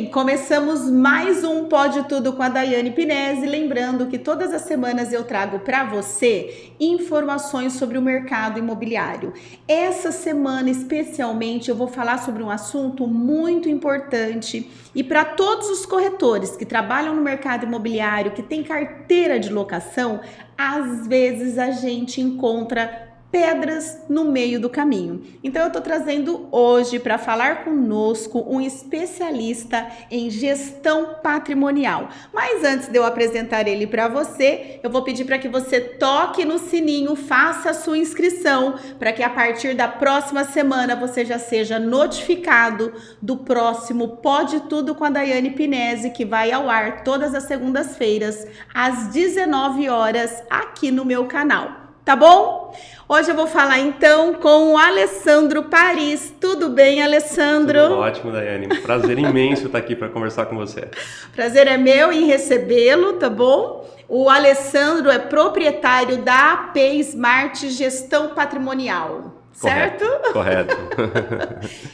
bem? Começamos mais um Pode Tudo com a Daiane Pinesi, lembrando que todas as semanas eu trago para você informações sobre o mercado imobiliário. Essa semana especialmente eu vou falar sobre um assunto muito importante e para todos os corretores que trabalham no mercado imobiliário, que tem carteira de locação, às vezes a gente encontra pedras no meio do caminho. Então eu tô trazendo hoje para falar conosco um especialista em gestão patrimonial. Mas antes de eu apresentar ele para você, eu vou pedir para que você toque no sininho, faça a sua inscrição, para que a partir da próxima semana você já seja notificado do próximo Pode Tudo com a Daiane Pinesi, que vai ao ar todas as segundas-feiras às 19 horas aqui no meu canal. Tá bom? Hoje eu vou falar então com o Alessandro Paris. Tudo bem, Alessandro? Tudo ótimo, Daiane. Prazer imenso estar aqui para conversar com você. Prazer é meu em recebê-lo, tá bom? O Alessandro é proprietário da AP Smart Gestão Patrimonial, certo? Correto.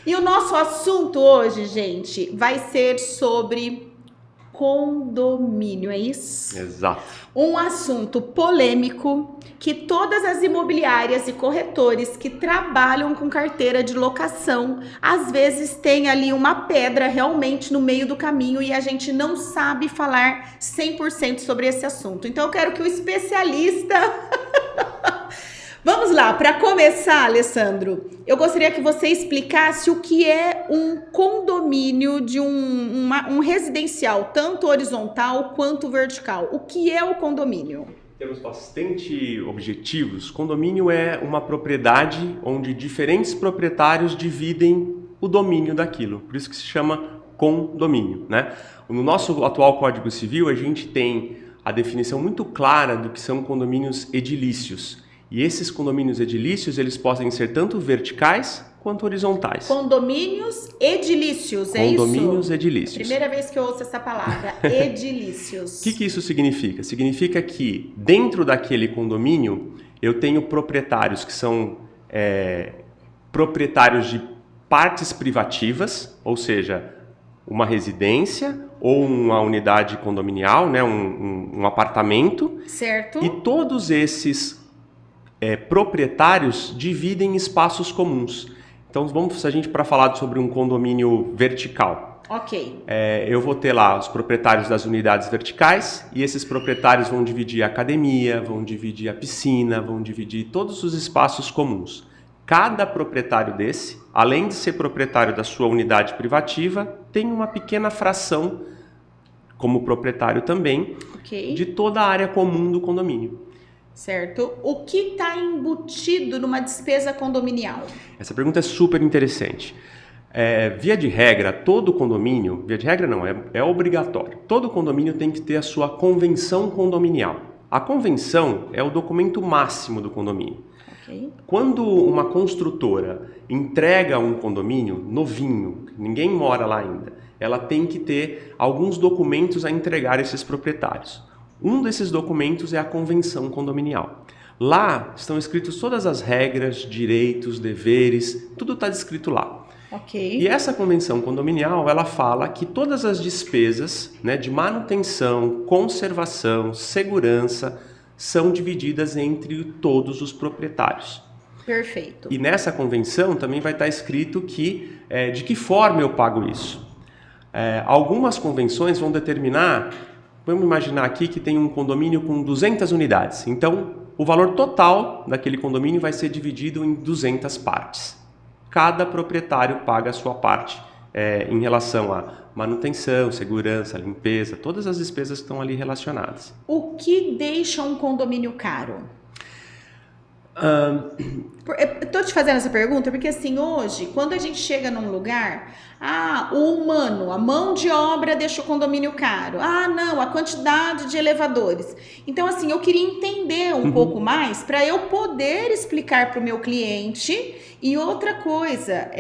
E o nosso assunto hoje, gente, vai ser sobre condomínio, é isso? Exato. Um assunto polêmico que todas as imobiliárias e corretores que trabalham com carteira de locação, às vezes tem ali uma pedra realmente no meio do caminho e a gente não sabe falar 100% sobre esse assunto. Então eu quero que o especialista... Vamos lá, para começar, Alessandro, eu gostaria que você explicasse o que é um condomínio de um residencial, tanto horizontal quanto vertical. O que é o condomínio? Temos bastante objetivos. Condomínio é uma propriedade onde diferentes proprietários dividem o domínio daquilo, por isso que se chama condomínio, né? No nosso atual Código Civil, a gente tem a definição muito clara do que são condomínios edilícios. E esses condomínios edilícios, eles podem ser tanto verticais quanto horizontais. Condomínios edilícios, é isso? Condomínios edilícios. Primeira vez que eu ouço essa palavra, edilícios. O que isso significa? Significa que dentro daquele condomínio eu tenho proprietários que são proprietários de partes privativas, ou seja, uma residência ou uma unidade condominial, né, um apartamento. Certo. E todos esses proprietários dividem espaços comuns. Então, se a gente para falar sobre um condomínio vertical. Ok. Eu vou ter lá os proprietários das unidades verticais e esses proprietários vão dividir a academia, vão dividir a piscina, vão dividir todos os espaços comuns. Cada proprietário desse, além de ser proprietário da sua unidade privativa, tem uma pequena fração, como proprietário também, de toda a área comum do condomínio. Certo. O que está embutido numa despesa condominial? Essa pergunta é super interessante. Via de regra, todo condomínio, via de regra não, é obrigatório. Todo condomínio tem que ter a sua convenção condominial. A convenção é o documento máximo do condomínio. Okay. Quando uma construtora entrega um condomínio novinho, ninguém mora lá ainda, ela tem que ter alguns documentos a entregar a esses proprietários. Um desses documentos é a convenção condominial. Lá estão escritas todas as regras, direitos, deveres, tudo está descrito lá. Okay. E essa convenção condominial, ela fala que todas as despesas, né, de manutenção, conservação, segurança, são divididas entre todos os proprietários. Perfeito. E nessa convenção também vai estar escrito que, de que forma eu pago isso. Algumas convenções vão determinar... Vamos imaginar aqui que tem um condomínio com 200 unidades. Então, o valor total daquele condomínio vai ser dividido em 200 partes. Cada proprietário paga a sua parte em relação à manutenção, segurança, limpeza, todas as despesas que estão ali relacionadas. O que deixa um condomínio caro? Estou te fazendo essa pergunta porque assim, hoje, quando a gente chega num lugar, o humano, a mão de obra deixa o condomínio caro. Não, a quantidade de elevadores. Então assim, eu queria entender um pouco mais para eu poder explicar para o meu cliente. E outra coisa,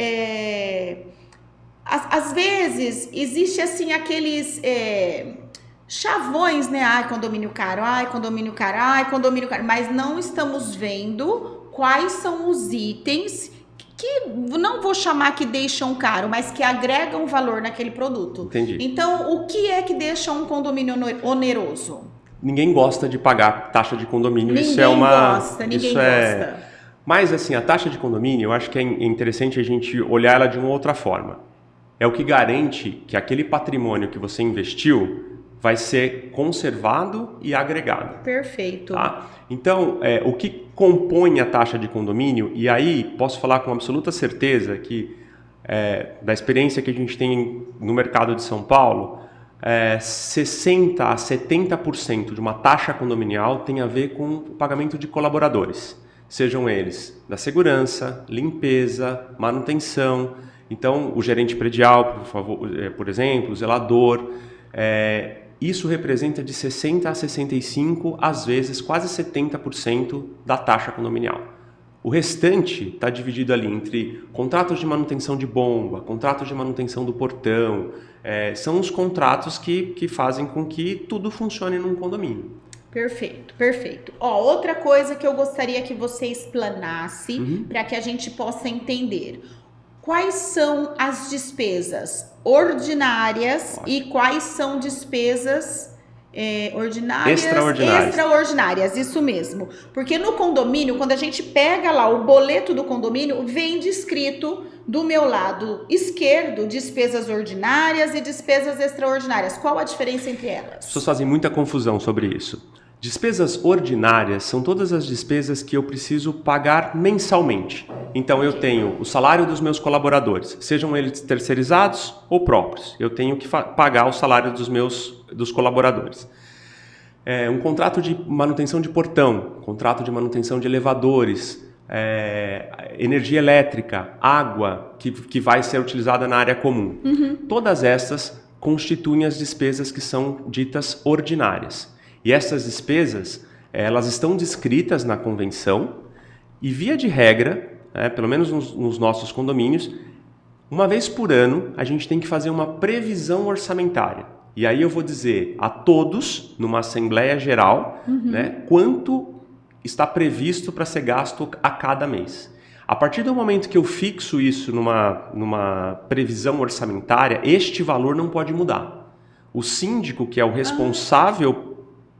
às vezes existe assim aqueles... chavões, né? Condomínio caro, condomínio caro, condomínio caro. Mas não estamos vendo quais são os itens que não vou chamar que deixam caro, mas que agregam valor naquele produto. Entendi. Então, o que é que deixa um condomínio oneroso? Ninguém gosta de pagar taxa de condomínio. Ninguém Isso é uma... gosta, ninguém isso gosta. Mas assim, a taxa de condomínio, eu acho que é interessante a gente olhar ela de uma outra forma. É o que garante que aquele patrimônio que você investiu vai ser conservado e agregado. Perfeito. Tá? Então, o que compõe a taxa de condomínio, e aí posso falar com absoluta certeza que da experiência que a gente tem no mercado de São Paulo, 60% a 70% de uma taxa condominial tem a ver com o pagamento de colaboradores, sejam eles da segurança, limpeza, manutenção. Então, o gerente predial, por exemplo, o zelador, isso representa de 60% a 65%, às vezes quase 70% da taxa condominial. O restante está dividido ali entre contratos de manutenção de bomba, contratos de manutenção do portão, são os contratos que fazem com que tudo funcione num condomínio. Perfeito, perfeito. Outra coisa que eu gostaria que você explanasse para que a gente possa entender. Quais são as despesas ordinárias e quais são despesas extraordinárias, isso mesmo. Porque no condomínio, quando a gente pega lá o boleto do condomínio, vem descrito do meu lado esquerdo despesas ordinárias e despesas extraordinárias. Qual a diferença entre elas? As pessoas fazem muita confusão sobre isso. Despesas ordinárias são todas as despesas que eu preciso pagar mensalmente. Então eu tenho o salário dos meus colaboradores, sejam eles terceirizados ou próprios. Eu tenho que pagar o salário dos colaboradores. Um contrato de manutenção de portão, contrato de manutenção de elevadores, energia elétrica, água que vai ser utilizada na área comum. Todas essas constituem as despesas que são ditas ordinárias. E essas despesas, elas estão descritas na convenção e, via de regra, pelo menos nos nossos condomínios, uma vez por ano a gente tem que fazer uma previsão orçamentária. E aí eu vou dizer a todos, numa assembleia geral, quanto está previsto para ser gasto a cada mês. A partir do momento que eu fixo isso numa previsão orçamentária, este valor não pode mudar. O síndico, que é o responsável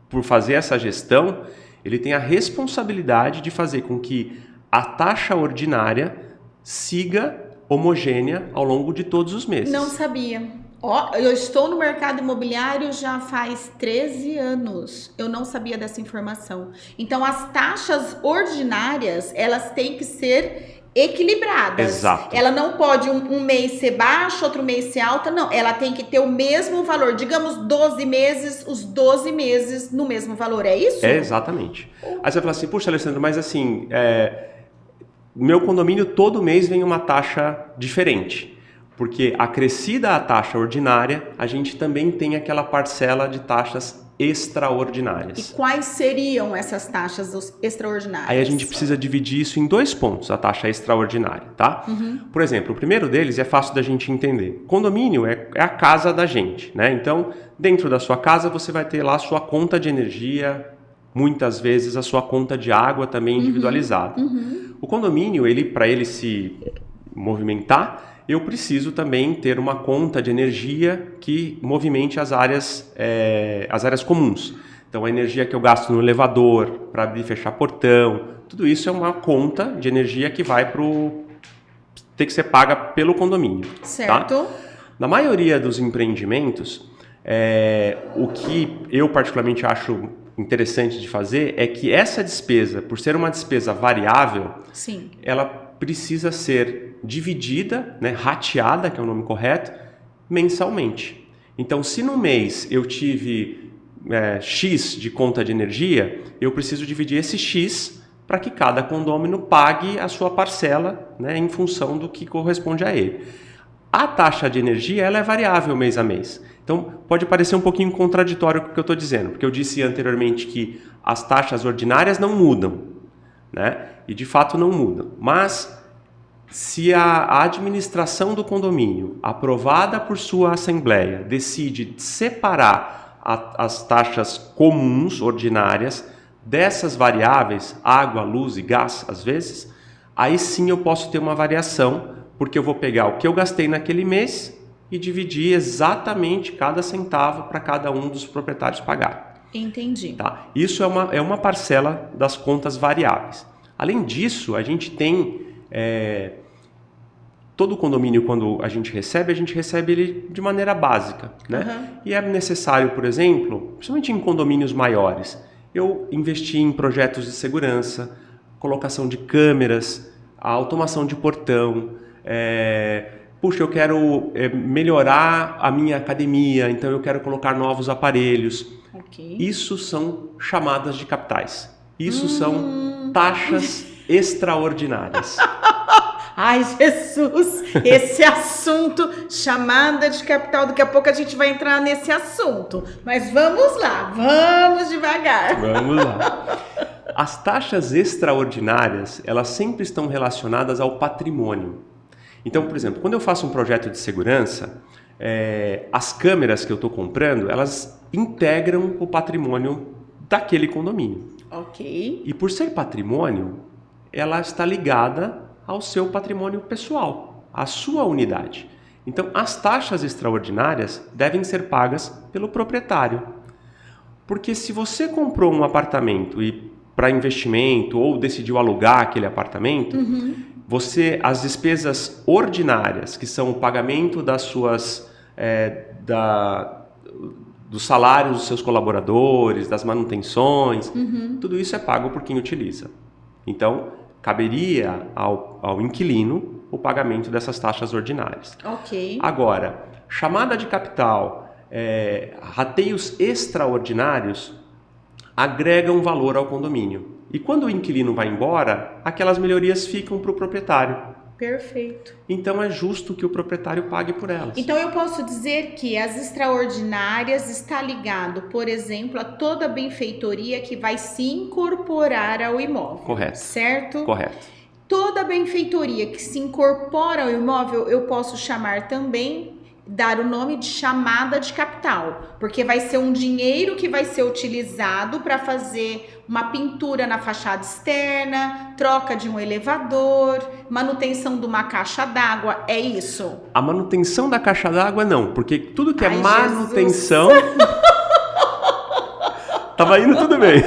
por fazer essa gestão, ele tem a responsabilidade de fazer com que a taxa ordinária siga homogênea ao longo de todos os meses. Não sabia. Eu estou no mercado imobiliário já faz 13 anos. Eu não sabia dessa informação. Então, as taxas ordinárias, elas têm que ser equilibradas. Exato. Ela não pode um mês ser baixa, outro mês ser alta, não. Ela tem que ter o mesmo valor. Digamos 12 meses, os 12 meses no mesmo valor, é isso? Exatamente. Aí você vai falar assim, puxa, Alessandro, mas assim, meu condomínio todo mês vem uma taxa diferente. Porque acrescida a taxa ordinária, a gente também tem aquela parcela de taxas extraordinárias. E quais seriam essas taxas extraordinárias? Aí a gente precisa dividir isso em 2 pontos, a taxa extraordinária, tá? Por exemplo, o primeiro deles é fácil da gente entender. Condomínio é a casa da gente, né? Então, dentro da sua casa você vai ter lá a sua conta de energia, muitas vezes a sua conta de água também individualizada. O condomínio, para ele se movimentar, eu preciso também ter uma conta de energia que movimente as áreas comuns. Então, a energia que eu gasto no elevador, para abrir e fechar portão, tudo isso é uma conta de energia que vai ter que ser paga pelo condomínio. Certo. Tá? Na maioria dos empreendimentos, o que eu particularmente acho interessante de fazer é que essa despesa, por ser uma despesa variável, sim, ela precisa ser dividida, rateada, que é o nome correto, mensalmente. Então, se no mês eu tive X de conta de energia, eu preciso dividir esse X para que cada condômino pague a sua parcela, em função do que corresponde a ele. A taxa de energia ela é variável mês a mês. Então, pode parecer um pouquinho contraditório com o que eu estou dizendo, porque eu disse anteriormente que as taxas ordinárias não mudam, e de fato não mudam. Mas, se a administração do condomínio, aprovada por sua assembleia, decide separar as taxas comuns, ordinárias, dessas variáveis, água, luz e gás, às vezes, aí sim eu posso ter uma variação, porque eu vou pegar o que eu gastei naquele mês e dividir exatamente cada centavo para cada um dos proprietários pagar. Entendi. Tá? Isso é uma parcela das contas variáveis. Além disso, a gente tem... todo condomínio, quando a gente recebe ele de maneira básica, né? Uhum. E é necessário, por exemplo, principalmente em condomínios maiores, eu investir em projetos de segurança, colocação de câmeras, a automação de portão, puxa, eu quero melhorar a minha academia, então eu quero colocar novos aparelhos. Okay. Isso são chamadas de capitais. Isso são taxas extraordinárias. Ai, Jesus, esse assunto, chamada de capital, daqui a pouco a gente vai entrar nesse assunto. Mas vamos lá, vamos devagar. Vamos lá. As taxas extraordinárias, elas sempre estão relacionadas ao patrimônio. Então, por exemplo, quando eu faço um projeto de segurança, as câmeras que eu estou comprando, elas integram o patrimônio daquele condomínio. Ok. E por ser patrimônio, ela está ligada ao seu patrimônio pessoal, à sua unidade. Então, as taxas extraordinárias devem ser pagas pelo proprietário. Porque se você comprou um apartamento e para investimento ou decidiu alugar aquele apartamento, as despesas ordinárias, que são o pagamento das suas dos salários dos seus colaboradores, das manutenções, tudo isso é pago por quem utiliza. Então, caberia ao inquilino o pagamento dessas taxas ordinárias. Ok. Agora, chamada de capital, rateios extraordinários agregam valor ao condomínio. E quando o inquilino vai embora, aquelas melhorias ficam para o proprietário. Perfeito. Então é justo que o proprietário pague por elas. Então eu posso dizer que as extraordinárias está ligado, por exemplo, a toda benfeitoria que vai se incorporar ao imóvel. Correto. Certo? Correto. Toda benfeitoria que se incorpora ao imóvel, eu posso chamar também, dar o nome de chamada de capital, porque vai ser um dinheiro que vai ser utilizado para fazer uma pintura na fachada externa, troca de um elevador, manutenção de uma caixa d'água, é isso? A manutenção da caixa d'água não, porque tudo que é Ai, manutenção... Tava indo tudo bem.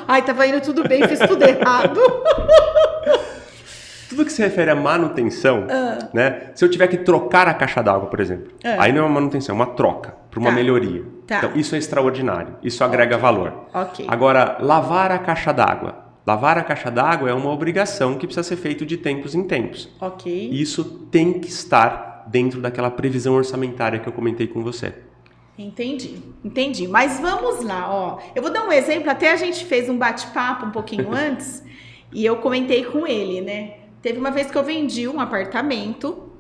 Ai, tava indo tudo bem, fiz tudo errado. Tudo que se refere à manutenção, né? Se eu tiver que trocar a caixa d'água, por exemplo, aí não é uma manutenção, é uma troca para uma melhoria. Tá. Então, isso é extraordinário, isso agrega valor. Ok. Agora, lavar a caixa d'água. Lavar a caixa d'água é uma obrigação que precisa ser feita de tempos em tempos. Ok. E isso tem que estar dentro daquela previsão orçamentária que eu comentei com você. Entendi. Mas vamos lá, ó. Eu vou dar um exemplo, até a gente fez um bate-papo um pouquinho antes e eu comentei com ele, né? Teve uma vez que eu vendi um apartamento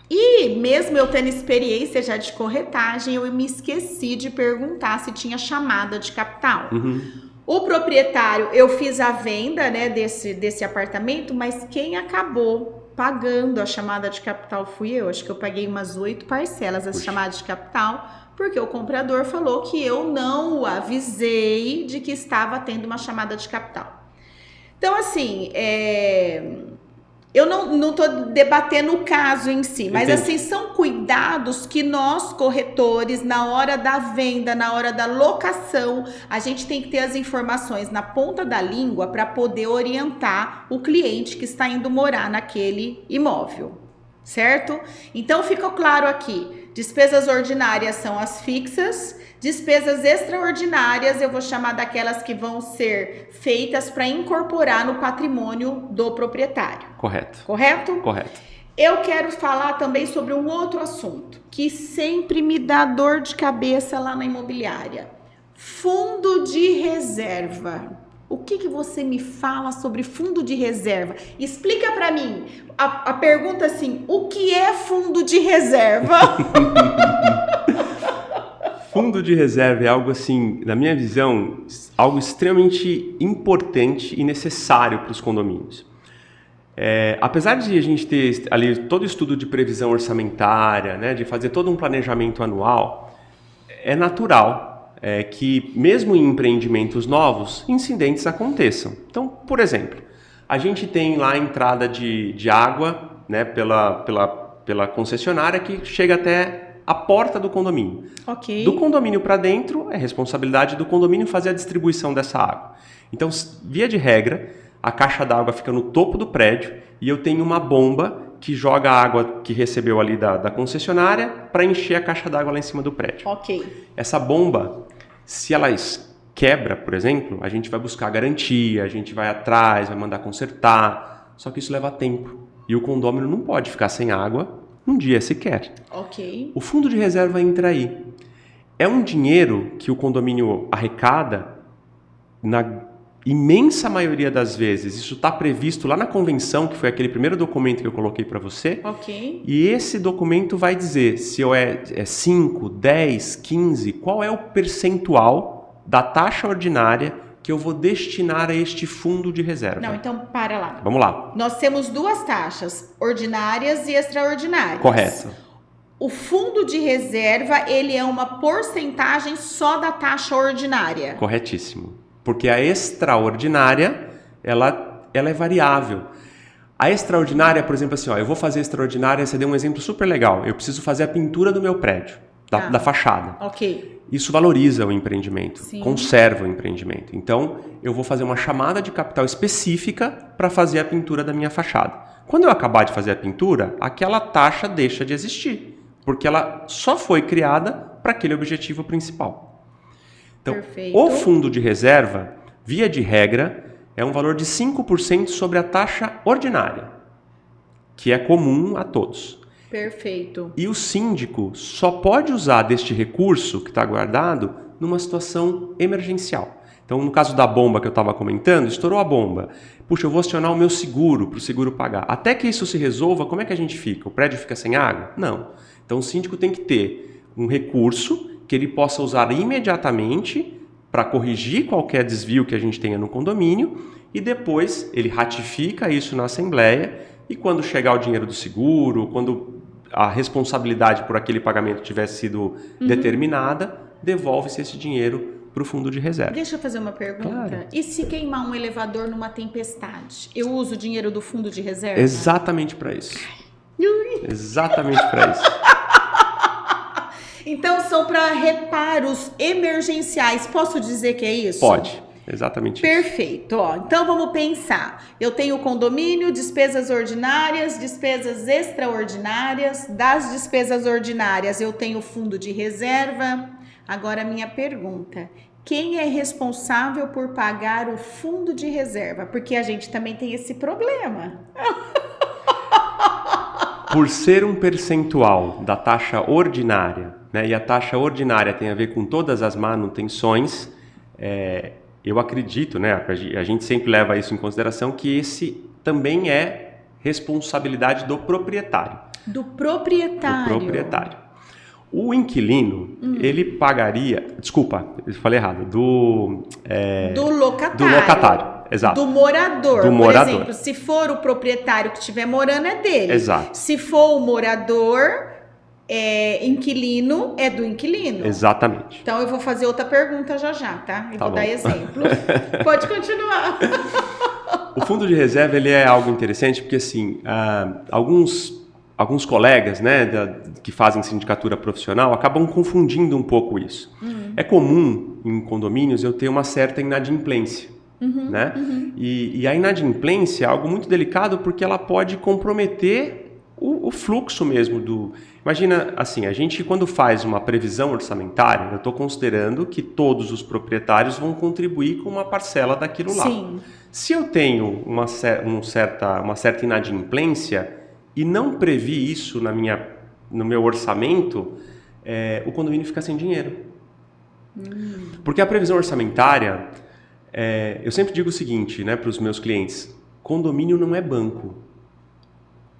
e mesmo eu tendo experiência já de corretagem, eu me esqueci de perguntar se tinha chamada de capital. O proprietário, eu fiz a venda, né, desse apartamento, mas quem acabou pagando a chamada de capital fui eu. Acho que eu paguei umas 8 parcelas a chamada de capital, porque o comprador falou que eu não o avisei de que estava tendo uma chamada de capital. Então, assim, eu não estou debatendo o caso em si, mas assim, são cuidados que nós, corretores, na hora da venda, na hora da locação, a gente tem que ter as informações na ponta da língua para poder orientar o cliente que está indo morar naquele imóvel, certo? Então, ficou claro aqui. Despesas ordinárias são as fixas, despesas extraordinárias eu vou chamar daquelas que vão ser feitas para incorporar no patrimônio do proprietário. Correto. Correto? Correto. Eu quero falar também sobre um outro assunto que sempre me dá dor de cabeça lá na imobiliária. Fundo de reserva. O que você me fala sobre fundo de reserva? Explica para mim. A pergunta assim, o que é fundo de reserva? Fundo de reserva é algo assim, na minha visão, algo extremamente importante e necessário para os condomínios. Apesar de a gente ter ali todo o estudo de previsão orçamentária, né, de fazer todo um planejamento anual, é natural que mesmo em empreendimentos novos, incidentes aconteçam. Então, por exemplo, A gente tem lá a entrada de água, né, pela concessionária que chega até a porta do condomínio. Ok. Do condomínio para dentro, é responsabilidade do condomínio fazer a distribuição dessa água. Então, via de regra, a caixa d'água fica no topo do prédio e eu tenho uma bomba que joga a água que recebeu ali da concessionária para encher a caixa d'água lá em cima do prédio. Ok. Essa bomba, se ela quebra, por exemplo, a gente vai buscar garantia, a gente vai atrás, vai mandar consertar, só que isso leva tempo. E o condômino não pode ficar sem água um dia sequer. Ok. O fundo de reserva entra aí. É um dinheiro que o condomínio arrecada, na imensa maioria das vezes. Isso está previsto lá na convenção, que foi aquele primeiro documento que eu coloquei para você. Ok. E esse documento vai dizer se é 5, 10, 15, qual é o percentual da taxa ordinária que eu vou destinar a este fundo de reserva. Não, então para lá. Vamos lá. Nós temos duas taxas, ordinárias e extraordinárias. Correto. O fundo de reserva, ele é uma porcentagem só da taxa ordinária. Corretíssimo. Porque a extraordinária, ela é variável. A extraordinária, por exemplo, assim, ó, eu vou fazer extraordinária, você deu um exemplo super legal. Eu preciso fazer a pintura do meu prédio, da fachada. Ok. Isso valoriza o empreendimento, Sim. conserva o empreendimento. Então, eu vou fazer uma chamada de capital específica para fazer a pintura da minha fachada. Quando eu acabar de fazer a pintura, aquela taxa deixa de existir, porque ela só foi criada para aquele objetivo principal. Então, Perfeito. o fundo de reserva, via de regra, é um valor de 5% sobre a taxa ordinária, que é comum a todos. Perfeito. E o síndico só pode usar deste recurso que está guardado numa situação emergencial. Então, no caso da bomba que eu estava comentando, estourou a bomba. Puxa, eu vou acionar o meu seguro para o seguro pagar. Até que isso se resolva, como é que a gente fica? O prédio fica sem água? Não. Então, o síndico tem que ter um recurso que ele possa usar imediatamente para corrigir qualquer desvio que a gente tenha no condomínio e depois ele ratifica isso na Assembleia e quando chegar o dinheiro do seguro, quando a responsabilidade por aquele pagamento tiver sido determinada, devolve-se esse dinheiro para o fundo de reserva. Deixa eu fazer uma pergunta. Claro. E se queimar um elevador numa tempestade? Eu uso o dinheiro do fundo de reserva? Exatamente para isso. Exatamente para isso. Então são para reparos emergenciais. Posso dizer que é isso? Pode. Exatamente isso. Perfeito. Ó, então vamos pensar. Eu tenho condomínio, despesas ordinárias, despesas extraordinárias. Das despesas ordinárias eu tenho fundo de reserva. Agora a minha pergunta. Quem é responsável por pagar o fundo de reserva? Porque a gente também tem esse problema. Por ser um percentual da taxa ordinária, né, e a taxa ordinária tem a ver com todas as manutenções, eu acredito, né, a gente sempre leva isso em consideração, que esse também é responsabilidade do proprietário. Do proprietário. Do proprietário. O inquilino, ele pagaria... Desculpa, eu falei errado. Do locatário. Do locatário, exato. Do morador. Do morador. Por exemplo, se for o proprietário que estiver morando, é dele. Exato. Se for o morador, inquilino, é do inquilino. Exatamente. Então, eu vou fazer outra pergunta já, tá? E Tá vou bom. dar exemplo. Pode continuar. O fundo de reserva ele é algo interessante porque, assim, alguns colegas, né, que fazem sindicatura profissional acabam confundindo um pouco isso. É comum em condomínios eu ter uma certa inadimplência. Né? E a inadimplência é algo muito delicado porque ela pode comprometer o fluxo mesmo do... Imagina, assim, a gente quando faz uma previsão orçamentária, eu estou considerando que todos os proprietários vão contribuir com uma parcela daquilo lá. Sim. Se eu tenho uma certa inadimplência e não previ isso no meu orçamento, o condomínio fica sem dinheiro. Porque a previsão orçamentária, eu sempre digo o seguinte, né, para os meus clientes, condomínio não é banco.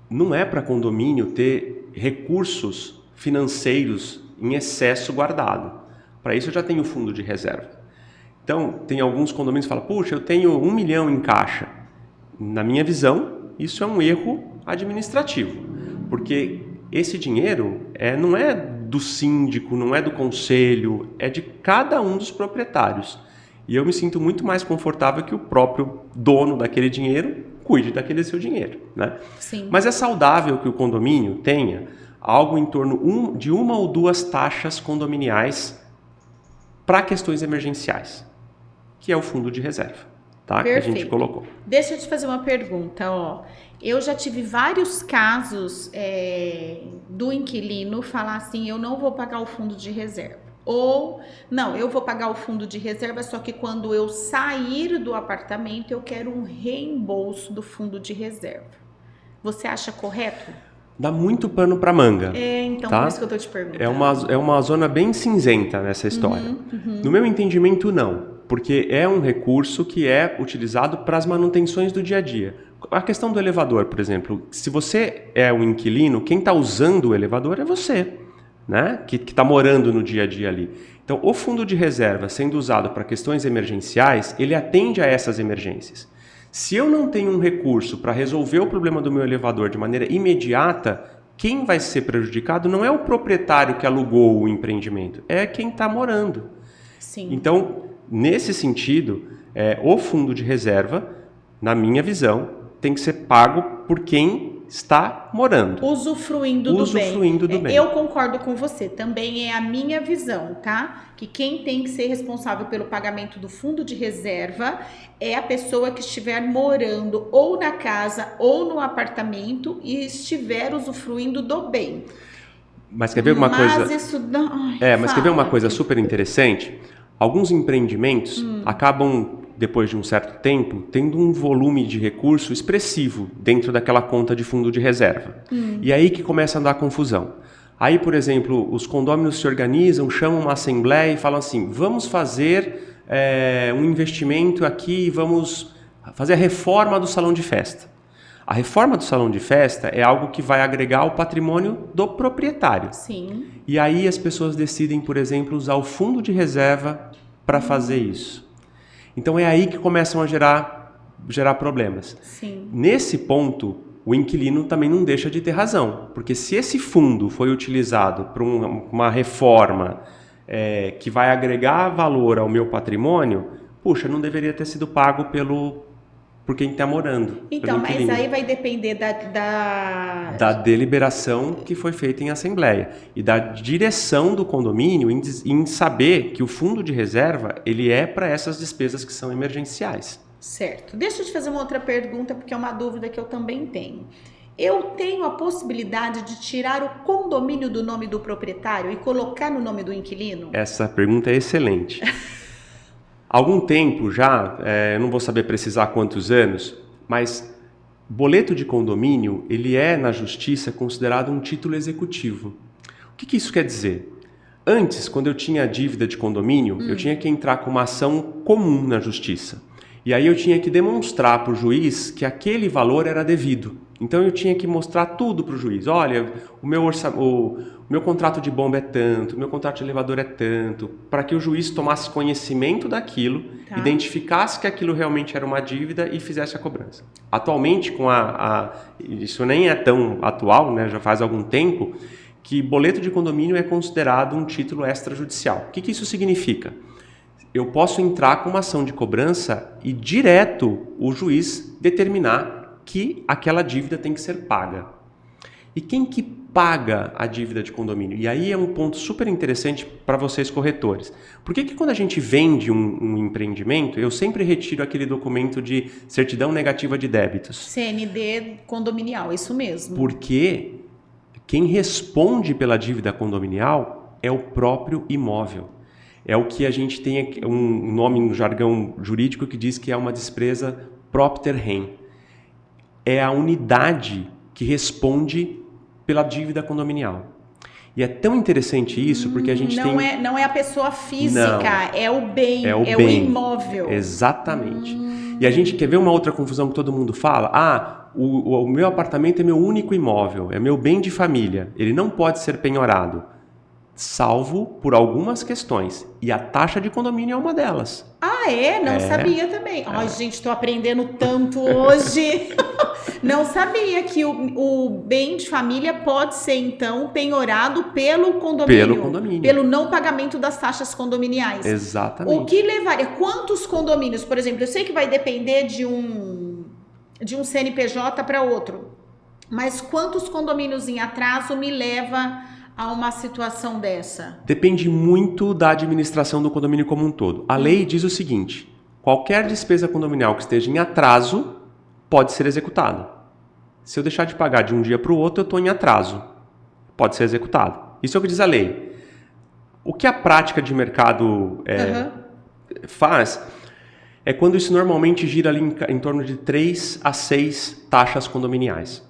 Não é para condomínio ter recursos financeiros em excesso guardado. Para isso eu já tenho fundo de reserva. Então, tem alguns condomínios que falam, puxa, eu tenho 1 milhão em caixa. Na minha visão, isso é um erro administrativo, porque esse dinheiro não é do síndico, não é do conselho, é de cada um dos proprietários. E eu me sinto muito mais confortável que o próprio dono daquele dinheiro cuide daquele seu dinheiro, né? Sim. Mas é saudável que o condomínio tenha algo em torno de uma ou duas taxas condominiais para questões emergenciais, que é o fundo de reserva, tá? Que a gente colocou. Deixa eu te fazer uma pergunta, ó. Eu já tive vários casos do inquilino falar assim, eu não vou pagar o fundo de reserva. Ou, não, eu vou pagar o fundo de reserva, só que quando eu sair do apartamento, eu quero um reembolso do fundo de reserva. Você acha correto? Dá muito pano para manga. Então tá? Por isso que eu tô te perguntando. É uma zona bem cinzenta nessa história. No meu entendimento, não. Porque é um recurso que é utilizado para as manutenções do dia a dia. A questão do elevador, por exemplo. Se você é o inquilino, quem está usando o elevador é você, né? Que está morando no dia a dia ali. Então, o fundo de reserva sendo usado para questões emergenciais, ele atende a essas emergências. Se eu não tenho um recurso para resolver o problema do meu elevador de maneira imediata, quem vai ser prejudicado não é o proprietário que alugou o empreendimento, é quem está morando. Sim. Então, nesse sentido, o fundo de reserva, na minha visão, tem que ser pago por quem está morando. Usufruindo do bem. Eu concordo com você, também é a minha visão, tá? Que quem tem que ser responsável pelo pagamento do fundo de reserva é a pessoa que estiver morando ou na casa ou no apartamento e estiver usufruindo do bem. Mas quer ver uma coisa? Mas quer ver uma coisa super interessante? Alguns empreendimentos acabam, depois de um certo tempo, tendo um volume de recurso expressivo dentro daquela conta de fundo de reserva. E aí que começa a dar confusão. Aí, por exemplo, os condôminos se organizam, chamam uma assembleia e falam assim, vamos fazer um investimento aqui, vamos fazer a reforma do salão de festa. A reforma do salão de festa é algo que vai agregar ao patrimônio do proprietário. Sim. E aí as pessoas decidem, por exemplo, usar o fundo de reserva para fazer isso. Então é aí que começam a gerar problemas. Sim. Nesse ponto, o inquilino também não deixa de ter razão. Porque se esse fundo foi utilizado para uma reforma que vai agregar valor ao meu patrimônio, puxa, não deveria ter sido pago por quem está morando. Então, mas aí vai depender da deliberação que foi feita em assembleia e da direção do condomínio em saber que o fundo de reserva ele é para essas despesas que são emergenciais. Certo. Deixa eu te fazer uma outra pergunta, porque é uma dúvida que eu também tenho. Eu tenho a possibilidade de tirar o condomínio do nome do proprietário e colocar no nome do inquilino? Essa pergunta é excelente. Há algum tempo já, eu não vou saber precisar quantos anos, mas boleto de condomínio, ele é na justiça considerado um título executivo. O que isso quer dizer? Antes, quando eu tinha dívida de condomínio, eu tinha que entrar com uma ação comum na justiça. E aí eu tinha que demonstrar para o juiz que aquele valor era devido. Então eu tinha que mostrar tudo para o juiz. Olha, o meu contrato de bomba é tanto, o meu contrato de elevador é tanto, para que o juiz tomasse conhecimento daquilo, identificasse que aquilo realmente era uma dívida e fizesse a cobrança. Atualmente, isso nem é tão atual, né, já faz algum tempo, que boleto de condomínio é considerado um título extrajudicial. O que isso significa? Eu posso entrar com uma ação de cobrança e direto o juiz determinar que aquela dívida tem que ser paga. E quem que paga a dívida de condomínio? E aí é um ponto super interessante para vocês corretores. Por que quando a gente vende um empreendimento, eu sempre retiro aquele documento de certidão negativa de débitos? CND condominial, isso mesmo. Porque quem responde pela dívida condominial é o próprio imóvel. É o que a gente tem um nome no jargão jurídico que diz que é uma despesa propter rem. É a unidade que responde pela dívida condominial. E é tão interessante isso porque a gente não é a pessoa física, é o bem, o imóvel. Exatamente. E a gente quer ver uma outra confusão que todo mundo fala? O meu apartamento é meu único imóvel, é meu bem de família. Ele não pode ser penhorado, salvo por algumas questões. E a taxa de condomínio é uma delas. Ah, é? Não sabia também. Ai, gente, estou aprendendo tanto hoje. Não sabia que o bem de família pode ser, então, penhorado pelo condomínio. Pelo não pagamento das taxas condominiais. Exatamente. O que levaria? Quantos condomínios, por exemplo? Eu sei que vai depender de um de um CNPJ para outro. Mas quantos condomínios em atraso me leva a uma situação dessa? Depende muito da administração do condomínio como um todo. A lei diz o seguinte: qualquer despesa condominial que esteja em atraso pode ser executada. Se eu deixar de pagar de um dia para o outro, eu estou em atraso. Pode ser executado. Isso é o que diz a lei. O que a prática de mercado faz é quando isso normalmente gira ali em torno de 3 a 6 taxas condominiais.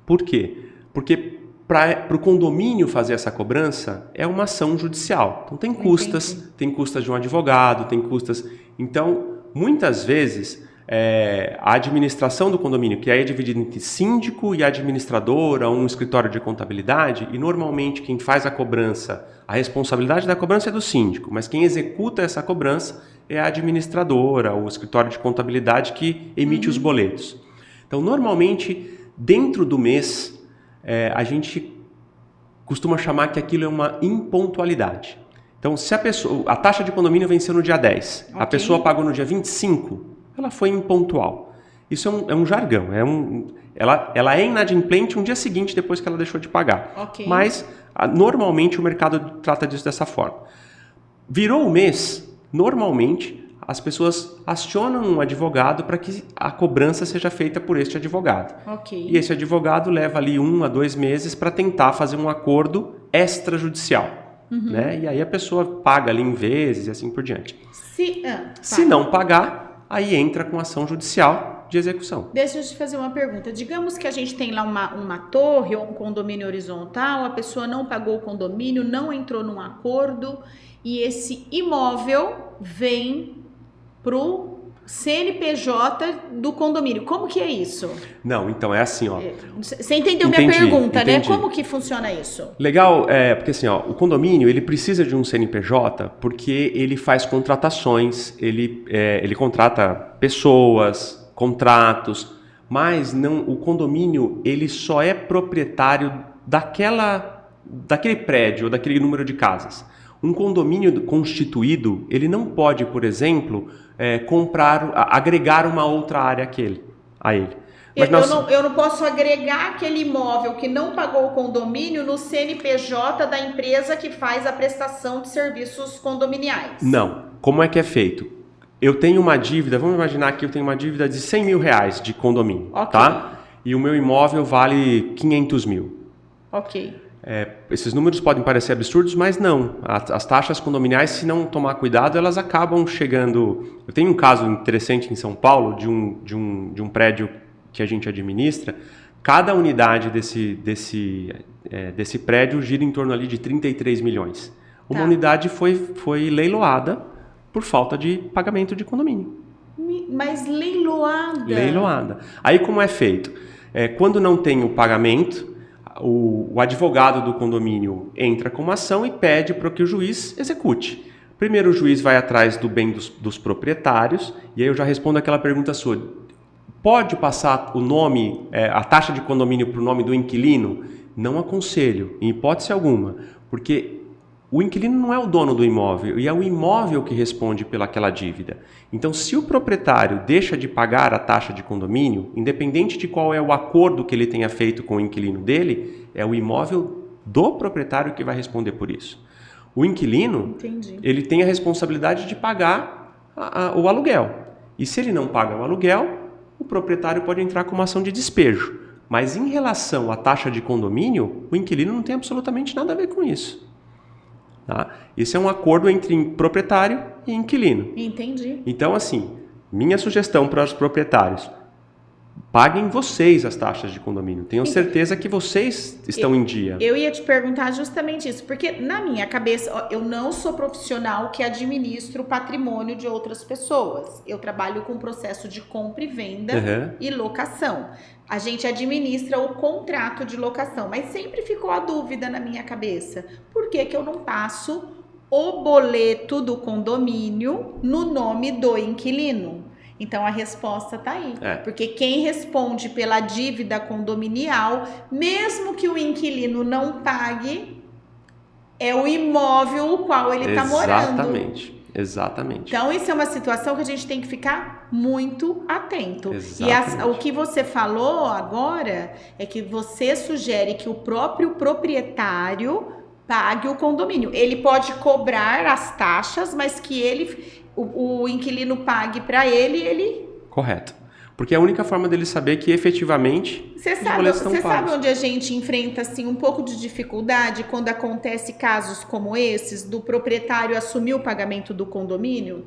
Por quê? Porque para o condomínio fazer essa cobrança é uma ação judicial. Então tem custas de um advogado, tem custas. Então, muitas vezes, a administração do condomínio, que aí é dividida entre síndico e administradora, um escritório de contabilidade, e normalmente quem faz a cobrança, a responsabilidade da cobrança é do síndico, mas quem executa essa cobrança é a administradora, o escritório de contabilidade que emite os boletos. Então, normalmente, dentro do mês, a gente costuma chamar que aquilo é uma impontualidade. Então, se a taxa de condomínio venceu no dia 10, a pessoa pagou no dia 25, ela foi impontual. Isso é um jargão. Ela é inadimplente um dia seguinte depois que ela deixou de pagar. Mas, normalmente, o mercado trata disso dessa forma. Virou o mês, normalmente, as pessoas acionam um advogado para que a cobrança seja feita por este advogado. E esse advogado leva ali 1 a 2 meses para tentar fazer um acordo extrajudicial. Né? E aí a pessoa paga ali em vezes e assim por diante. Se não pagar, aí entra com ação judicial de execução. Deixa eu te fazer uma pergunta. Digamos que a gente tem lá uma torre ou um condomínio horizontal, a pessoa não pagou o condomínio, não entrou num acordo e esse imóvel vem pro CNPJ do condomínio. Como que é isso? Não, então é assim, ó. Você entendeu minha pergunta, né? Como que funciona isso? Legal, porque assim, ó, o condomínio, ele precisa de um CNPJ porque ele faz contratações, ele contrata pessoas, contratos, mas não, o condomínio, ele só é proprietário daquele prédio ou daquele número de casas. Um condomínio constituído, ele não pode, por exemplo, agregar uma outra área a ele. Mas eu não posso agregar aquele imóvel que não pagou o condomínio no CNPJ da empresa que faz a prestação de serviços condominiais. Não. Como é que é feito? Eu tenho uma dívida, vamos imaginar que eu tenho uma dívida de 100 mil reais de condomínio, tá? E o meu imóvel vale 500 mil. Esses números podem parecer absurdos, mas não. As taxas condominiais, se não tomar cuidado, elas acabam chegando... Eu tenho um caso interessante em São Paulo de um prédio que a gente administra. Cada unidade desse prédio gira em torno ali de 33 milhões. Uma unidade foi leiloada por falta de pagamento de condomínio. Mas leiloada? Leiloada. Aí como é feito? Quando não tem o pagamento... O advogado do condomínio entra com uma ação e pede para que o juiz execute. Primeiro o juiz vai atrás do bem dos proprietários, e aí eu já respondo aquela pergunta sua. Pode passar o nome, a taxa de condomínio para o nome do inquilino? Não aconselho, em hipótese alguma, porque o inquilino não é o dono do imóvel, e é o imóvel que responde pelaquela dívida. Então, se o proprietário deixa de pagar a taxa de condomínio, independente de qual é o acordo que ele tenha feito com o inquilino dele, é o imóvel do proprietário que vai responder por isso. O inquilino, ele tem a responsabilidade de pagar o aluguel. E se ele não paga o aluguel, o proprietário pode entrar com uma ação de despejo. Mas em relação à taxa de condomínio, o inquilino não tem absolutamente nada a ver com isso. Tá? Esse é um acordo entre proprietário e inquilino. Entendi. Então, assim, minha sugestão para os proprietários: paguem vocês as taxas de condomínio. Tenham certeza que vocês estão em dia. Eu ia te perguntar justamente isso, porque na minha cabeça, eu não sou profissional que administra o patrimônio de outras pessoas. Eu trabalho com processo de compra e venda e locação. A gente administra o contrato de locação, mas sempre ficou a dúvida na minha cabeça. Por que que eu não passo o boleto do condomínio no nome do inquilino? Então a resposta tá aí, porque quem responde pela dívida condominial, mesmo que o inquilino não pague, é o imóvel o qual ele está morando. Exatamente. Então, isso é uma situação que a gente tem que ficar muito atento. Exatamente. E o que você falou agora é que você sugere que o próprio proprietário pague o condomínio. Ele pode cobrar as taxas, mas que o inquilino pague para ele. Correto. Porque é a única forma dele saber que efetivamente Você os boletos estão pagos. sabe onde a gente enfrenta assim um pouco de dificuldade quando acontece casos como esses do proprietário assumir o pagamento do condomínio?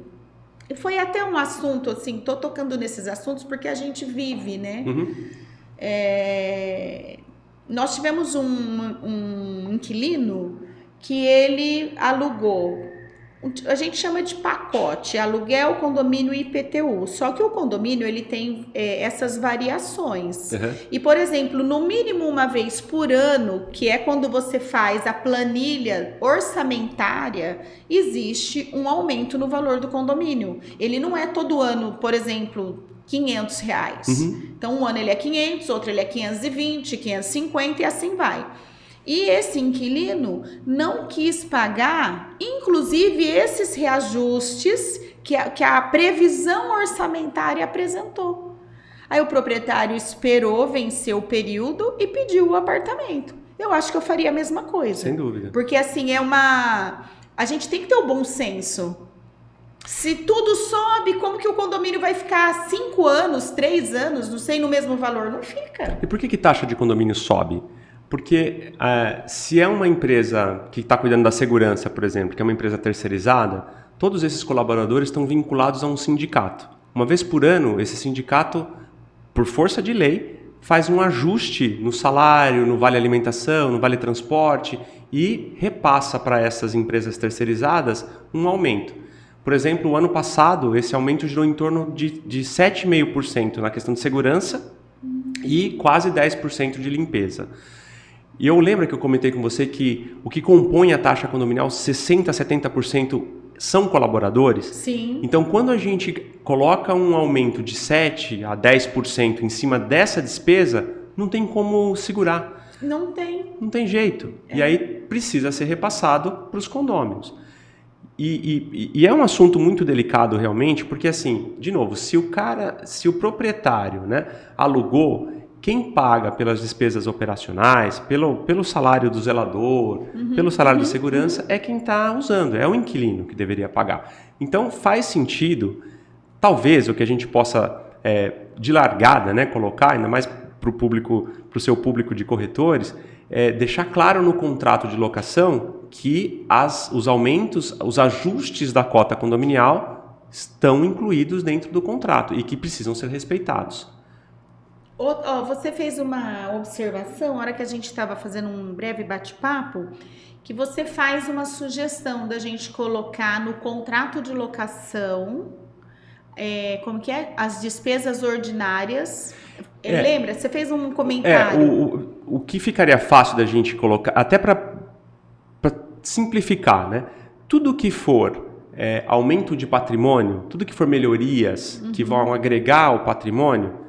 E foi até um assunto assim, tô tocando nesses assuntos porque a gente vive, né? Uhum. Nós tivemos um inquilino que ele alugou, a gente chama de pacote, aluguel, condomínio e IPTU. Só que o condomínio ele tem essas variações. Uhum. E, por exemplo, no mínimo uma vez por ano, que é quando você faz a planilha orçamentária, existe um aumento no valor do condomínio. Ele não é todo ano, por exemplo, R$500. Uhum. Então, um ano ele é 500, outro ele é 520, 550 e assim vai. E esse inquilino não quis pagar, inclusive esses reajustes que a previsão orçamentária apresentou. Aí o proprietário esperou vencer o período e pediu o apartamento. Eu acho que eu faria a mesma coisa. Sem dúvida. Porque assim, a gente tem que ter o bom senso. Se tudo sobe, como que o condomínio vai ficar 5 anos, 3 anos, não sei, no mesmo valor? Não fica. E por que taxa de condomínio sobe? Porque se é uma empresa que está cuidando da segurança, por exemplo, que é uma empresa terceirizada, todos esses colaboradores estão vinculados a um sindicato. Uma vez por ano, esse sindicato, por força de lei, faz um ajuste no salário, no vale alimentação, no vale transporte e repassa para essas empresas terceirizadas um aumento. Por exemplo, o ano passado, esse aumento girou em torno de 7,5% na questão de segurança e quase 10% de limpeza. E eu lembro que eu comentei com você que o que compõe a taxa condominial, 60% a 70% são colaboradores. Sim. Então, quando a gente coloca um aumento de 7% a 10% em cima dessa despesa, não tem como segurar. Não tem. Não tem jeito. E aí precisa ser repassado para os condôminos. E é um assunto muito delicado realmente, porque assim, de novo, se o proprietário, né, alugou, quem paga pelas despesas operacionais, pelo salário do zelador, pelo salário de segurança, é quem está usando, é o inquilino que deveria pagar. Então faz sentido, talvez o que a gente possa, de largada, né, colocar, ainda mais para o seu público de corretores, deixar claro no contrato de locação que os aumentos, os ajustes da cota condominial estão incluídos dentro do contrato e que precisam ser respeitados. Você fez uma observação, na hora que a gente estava fazendo um breve bate-papo, que você faz uma sugestão da gente colocar no contrato de locação, como que é? As despesas ordinárias. Lembra? Você fez um comentário. O que ficaria fácil da gente colocar, até para simplificar, né? Tudo que for aumento de patrimônio, tudo que for melhorias que vão agregar ao patrimônio,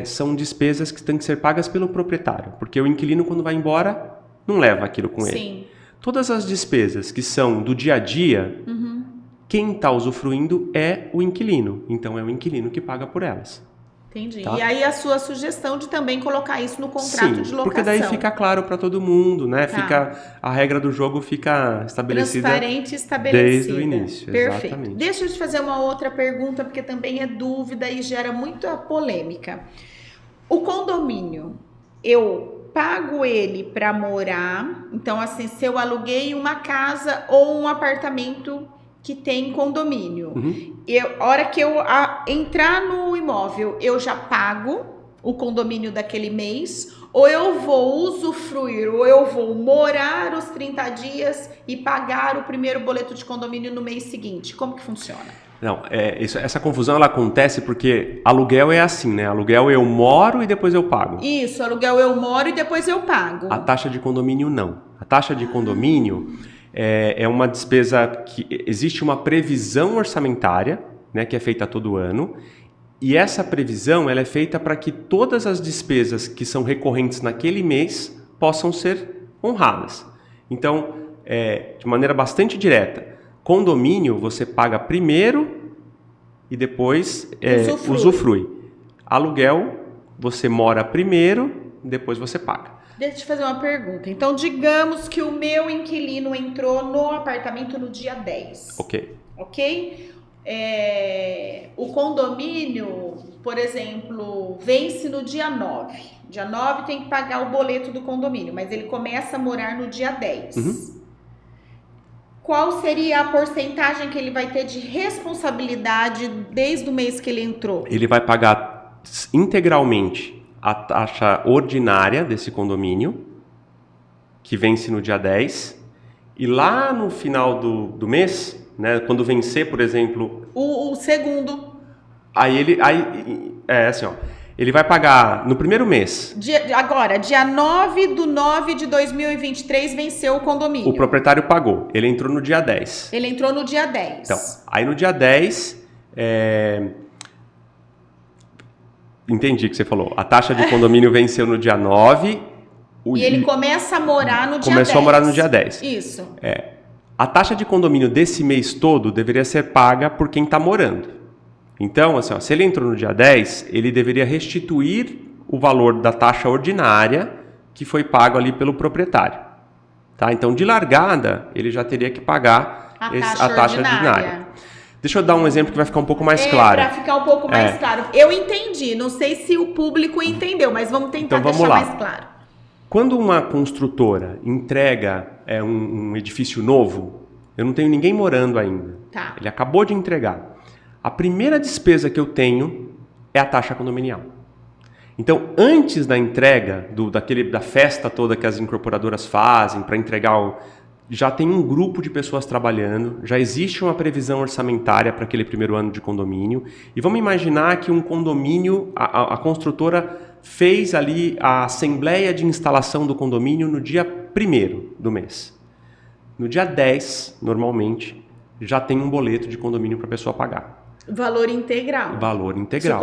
são despesas que têm que ser pagas pelo proprietário, porque o inquilino, quando vai embora, não leva aquilo com ele. Sim. Todas as despesas que são do dia a dia, quem está usufruindo é o inquilino, então é o inquilino que paga por elas. Entendi. Tá? E aí a sua sugestão de também colocar isso no contrato de locação. Porque daí fica claro para todo mundo, né? Tá. A regra do jogo fica estabelecida. Transparente e estabelecida. Desde o início. Perfeito. Exatamente. Deixa eu te fazer uma outra pergunta, porque também é dúvida e gera muita polêmica. O condomínio, eu pago ele para morar, então assim, se eu aluguei uma casa ou um apartamento que tem condomínio, a hora que eu entrar no imóvel, eu já pago o condomínio daquele mês, ou eu vou usufruir, ou eu vou morar os 30 dias e pagar o primeiro boleto de condomínio no mês seguinte? Como que funciona? Não, essa confusão ela acontece porque aluguel é assim, né? Aluguel eu moro e depois eu pago. Isso, aluguel eu moro e depois eu pago. A taxa de condomínio não. A taxa de condomínio é uma despesa que existe uma previsão orçamentária, né, que é feita todo ano, e essa previsão ela é feita para que todas as despesas que são recorrentes naquele mês possam ser honradas. Então, de maneira bastante direta, Condomínio, você paga primeiro e depois usufrui. Aluguel, você mora primeiro, depois você paga. Deixa eu te fazer uma pergunta. Então, digamos que o meu inquilino entrou no apartamento no dia 10. Ok? O condomínio, por exemplo, vence no dia 9. Dia 9 tem que pagar o boleto do condomínio, mas ele começa a morar no dia 10. Uhum. Qual seria a porcentagem que ele vai ter de responsabilidade desde o mês que ele entrou? Ele vai pagar integralmente a taxa ordinária desse condomínio, que vence no dia 10, e lá no final do mês, né, quando vencer, por exemplo... O segundo. Ele vai pagar no primeiro mês. Agora, dia 9/9 de 2023, venceu o condomínio. O proprietário pagou. Ele entrou no dia 10. Ele entrou no dia 10. Então, aí no dia 10... Entendi o que você falou. A taxa de condomínio venceu no dia 9. E ele começa a morar no dia 10. Começou a morar no dia 10. Isso. A taxa de condomínio desse mês todo deveria ser paga por quem está morando. Então, assim, se ele entrou no dia 10, ele deveria restituir o valor da taxa ordinária que foi pago ali pelo proprietário. Tá? Então, de largada, ele já teria que pagar a taxa ordinária. Deixa eu dar um exemplo que vai ficar um pouco mais claro. Para ficar um pouco mais claro. Eu entendi, não sei se o público entendeu, mas vamos tentar deixar mais claro. Quando uma construtora entrega um edifício novo, eu não tenho ninguém morando ainda. Tá. Ele acabou de entregar. A primeira despesa que eu tenho é a taxa condominial. Então, antes da entrega, da festa toda que as incorporadoras fazem para entregar, já tem um grupo de pessoas trabalhando, já existe uma previsão orçamentária para aquele primeiro ano de condomínio. E vamos imaginar que um condomínio, a construtora fez ali a assembleia de instalação do condomínio no dia 1º do mês. No dia 10, normalmente, já tem um boleto de condomínio para a pessoa pagar. Valor integral. Valor integral.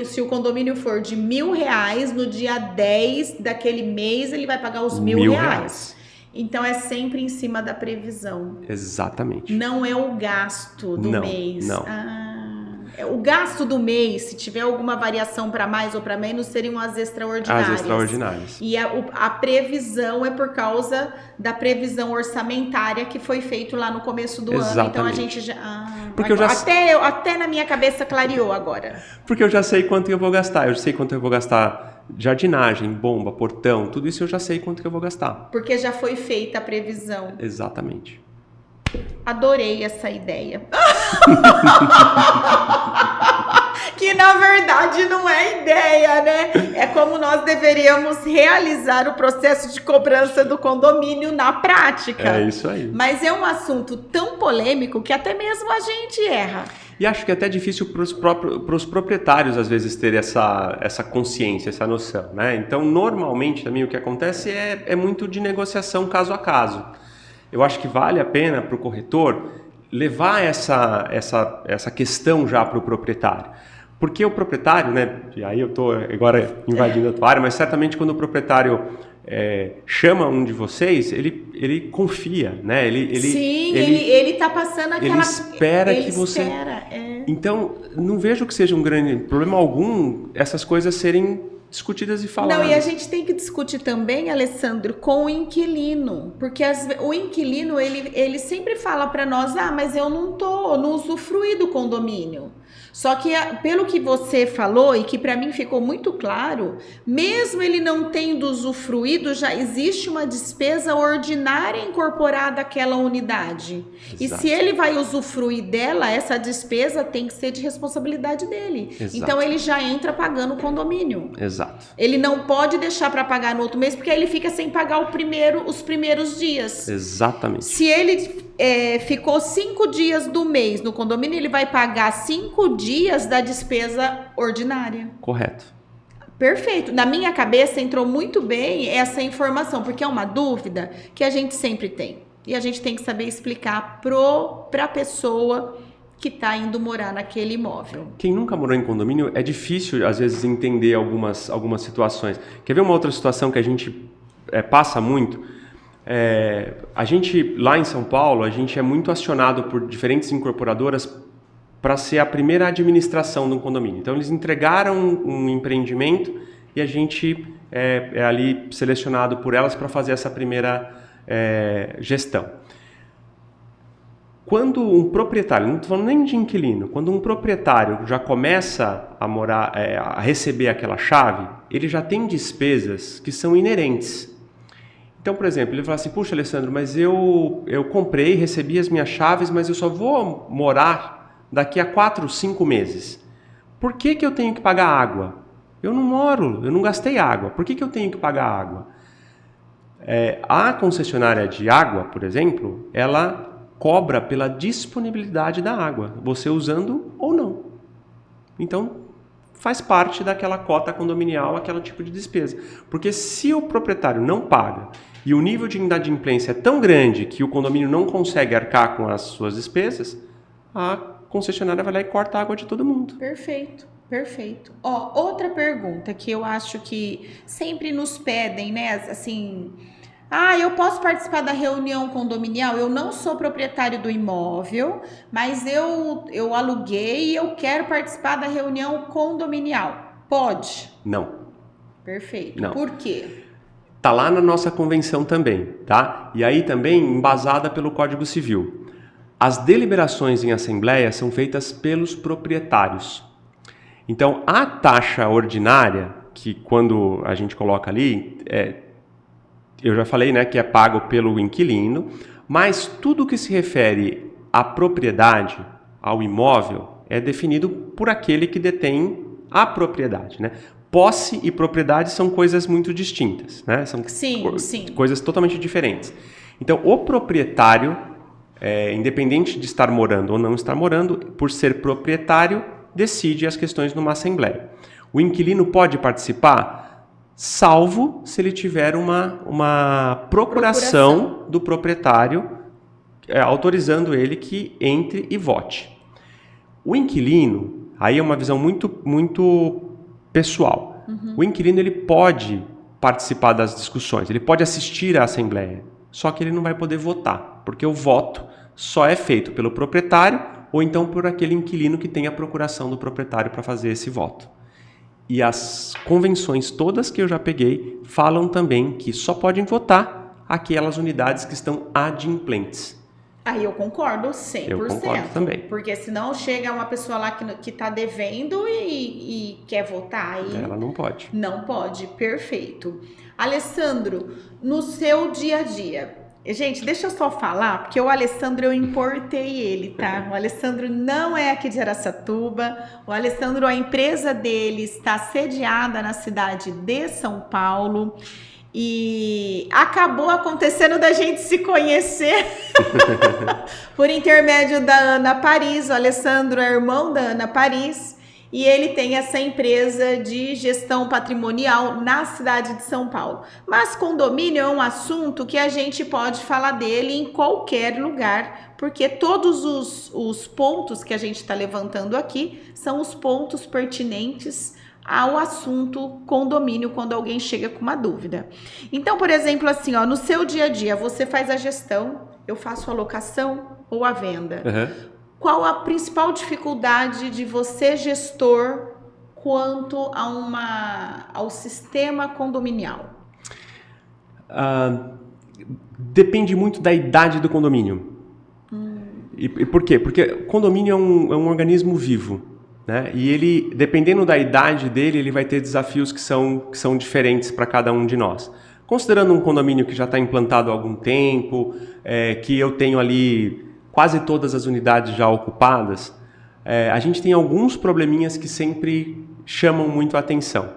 Se o condomínio for de R$1.000, no dia 10 daquele mês ele vai pagar os R$1.000. Então é sempre em cima da previsão. Exatamente. Não é o gasto do mês. Não. O gasto do mês, se tiver alguma variação para mais ou para menos, seriam as extraordinárias. As extraordinárias. E a previsão é por causa da previsão orçamentária que foi feito lá no começo do ano. Então a gente já... Porque até na minha cabeça clareou agora. Porque eu já sei quanto eu vou gastar. Eu sei quanto eu vou gastar jardinagem, bomba, portão, tudo isso eu já sei quanto que eu vou gastar. Porque já foi feita a previsão. Exatamente. Adorei essa ideia. Que na verdade não é ideia, né? É como nós deveríamos realizar o processo de cobrança do condomínio na prática. É isso aí. Mas é um assunto tão polêmico que até mesmo a gente erra. E acho que é até difícil para os proprietários, às vezes, ter essa consciência, essa noção, né? Então, normalmente, também, o que acontece é muito de negociação caso a caso. Eu acho que vale a pena para o corretor levar essa questão já para o proprietário. Porque o proprietário, né? E aí eu estou agora invadindo a tua área, mas certamente quando o proprietário chama um de vocês, ele confia, né? Ele está passando aquela... Ele espera que você... Então, não vejo que seja um grande problema algum essas coisas serem discutidas e faladas. Não, e a gente tem que discutir também, Alessandro, com o inquilino, porque o inquilino, ele sempre fala para nós, mas eu não usufruí do condomínio. Só que, pelo que você falou, e que para mim ficou muito claro, mesmo ele não tendo usufruído, já existe uma despesa ordinária incorporada àquela unidade. Exato. E se ele vai usufruir dela, essa despesa tem que ser de responsabilidade dele. Exato. Então, ele já entra pagando o condomínio. Exato. Ele não pode deixar para pagar no outro mês, porque aí ele fica sem pagar os primeiros dias. Exatamente. Se ele ficou 5 dias do mês no condomínio, ele vai pagar 5 dias da despesa ordinária. Correto. Perfeito. Na minha cabeça entrou muito bem essa informação, porque é uma dúvida que a gente sempre tem. E a gente tem que saber explicar para a pessoa que está indo morar naquele imóvel. Quem nunca morou em condomínio, é difícil, às vezes, entender algumas situações. Quer ver uma outra situação que a gente passa muito? A gente, lá em São Paulo, a gente é muito acionado por diferentes incorporadoras para ser a primeira administração de um condomínio. Então, eles entregaram um empreendimento e a gente é ali selecionado por elas para fazer essa primeira gestão. Quando um proprietário, não estou falando nem de inquilino, quando um proprietário já começa a morar, a receber aquela chave, ele já tem despesas que são inerentes. Então, por exemplo, ele fala assim, puxa, Alessandro, mas eu comprei, recebi as minhas chaves, mas eu só vou morar daqui a 4, 5 meses. Por que eu tenho que pagar água? Eu não moro, eu não gastei água. Por que eu tenho que pagar água? A concessionária de água, por exemplo, ela cobra pela disponibilidade da água, você usando ou não. Então, faz parte daquela cota condominial, aquele tipo de despesa. Porque se o proprietário não paga e o nível de inadimplência é tão grande que o condomínio não consegue arcar com as suas despesas, a concessionária vai lá e corta a água de todo mundo. Perfeito. Perfeito. Outra pergunta que eu acho que sempre nos pedem, né? Assim, eu posso participar da reunião condominial? Eu não sou proprietário do imóvel, mas eu aluguei e eu quero participar da reunião condominial. Pode? Não. Perfeito. Não. Por quê? Tá lá na nossa convenção também, tá? E aí também embasada pelo Código Civil. As deliberações em assembleia são feitas pelos proprietários. Então, a taxa ordinária, que quando a gente coloca ali, eu já falei, né, que é pago pelo inquilino, mas tudo que se refere à propriedade, ao imóvel, é definido por aquele que detém a propriedade, né? Posse e propriedade são coisas muito distintas, né? São coisas totalmente diferentes. Então, o proprietário, independente de estar morando ou não estar morando, por ser proprietário, decide as questões numa assembleia. O inquilino pode participar, salvo se ele tiver uma procuração do proprietário autorizando ele que entre e vote. O inquilino, aí é uma visão muito, muito pessoal. O inquilino ele pode participar das discussões, ele pode assistir à assembleia, só que ele não vai poder votar, porque o voto só é feito pelo proprietário ou então por aquele inquilino que tem a procuração do proprietário para fazer esse voto. E as convenções todas que eu já peguei falam também que só podem votar aquelas unidades que estão adimplentes. Aí eu concordo 100%. Eu concordo também. Porque senão chega uma pessoa lá que está devendo e quer votar. Aí ela não pode. Não pode, perfeito. Alessandro, no seu dia a dia... Gente, deixa eu só falar, porque o Alessandro eu importei ele, tá? O Alessandro não é aqui de Araçatuba. O Alessandro, a empresa dele está sediada na cidade de São Paulo. E acabou acontecendo da gente se conhecer por intermédio da Ana Paris. O Alessandro é irmão da Ana Paris. E ele tem essa empresa de gestão patrimonial na cidade de São Paulo. Mas condomínio é um assunto que a gente pode falar dele em qualquer lugar, porque todos os pontos que a gente está levantando aqui são os pontos pertinentes ao assunto condomínio, quando alguém chega com uma dúvida. Então, por exemplo, assim, no seu dia a dia, você faz a gestão, eu faço a locação ou a venda. Qual a principal dificuldade de você, gestor, quanto ao sistema condominial? Depende muito da idade do condomínio. E por quê? Porque condomínio é um organismo vivo, né? E ele, dependendo da idade dele, ele vai ter desafios que são diferentes para cada um de nós. Considerando um condomínio que já está implantado há algum tempo, que eu tenho ali quase todas as unidades já ocupadas, a gente tem alguns probleminhas que sempre chamam muito a atenção.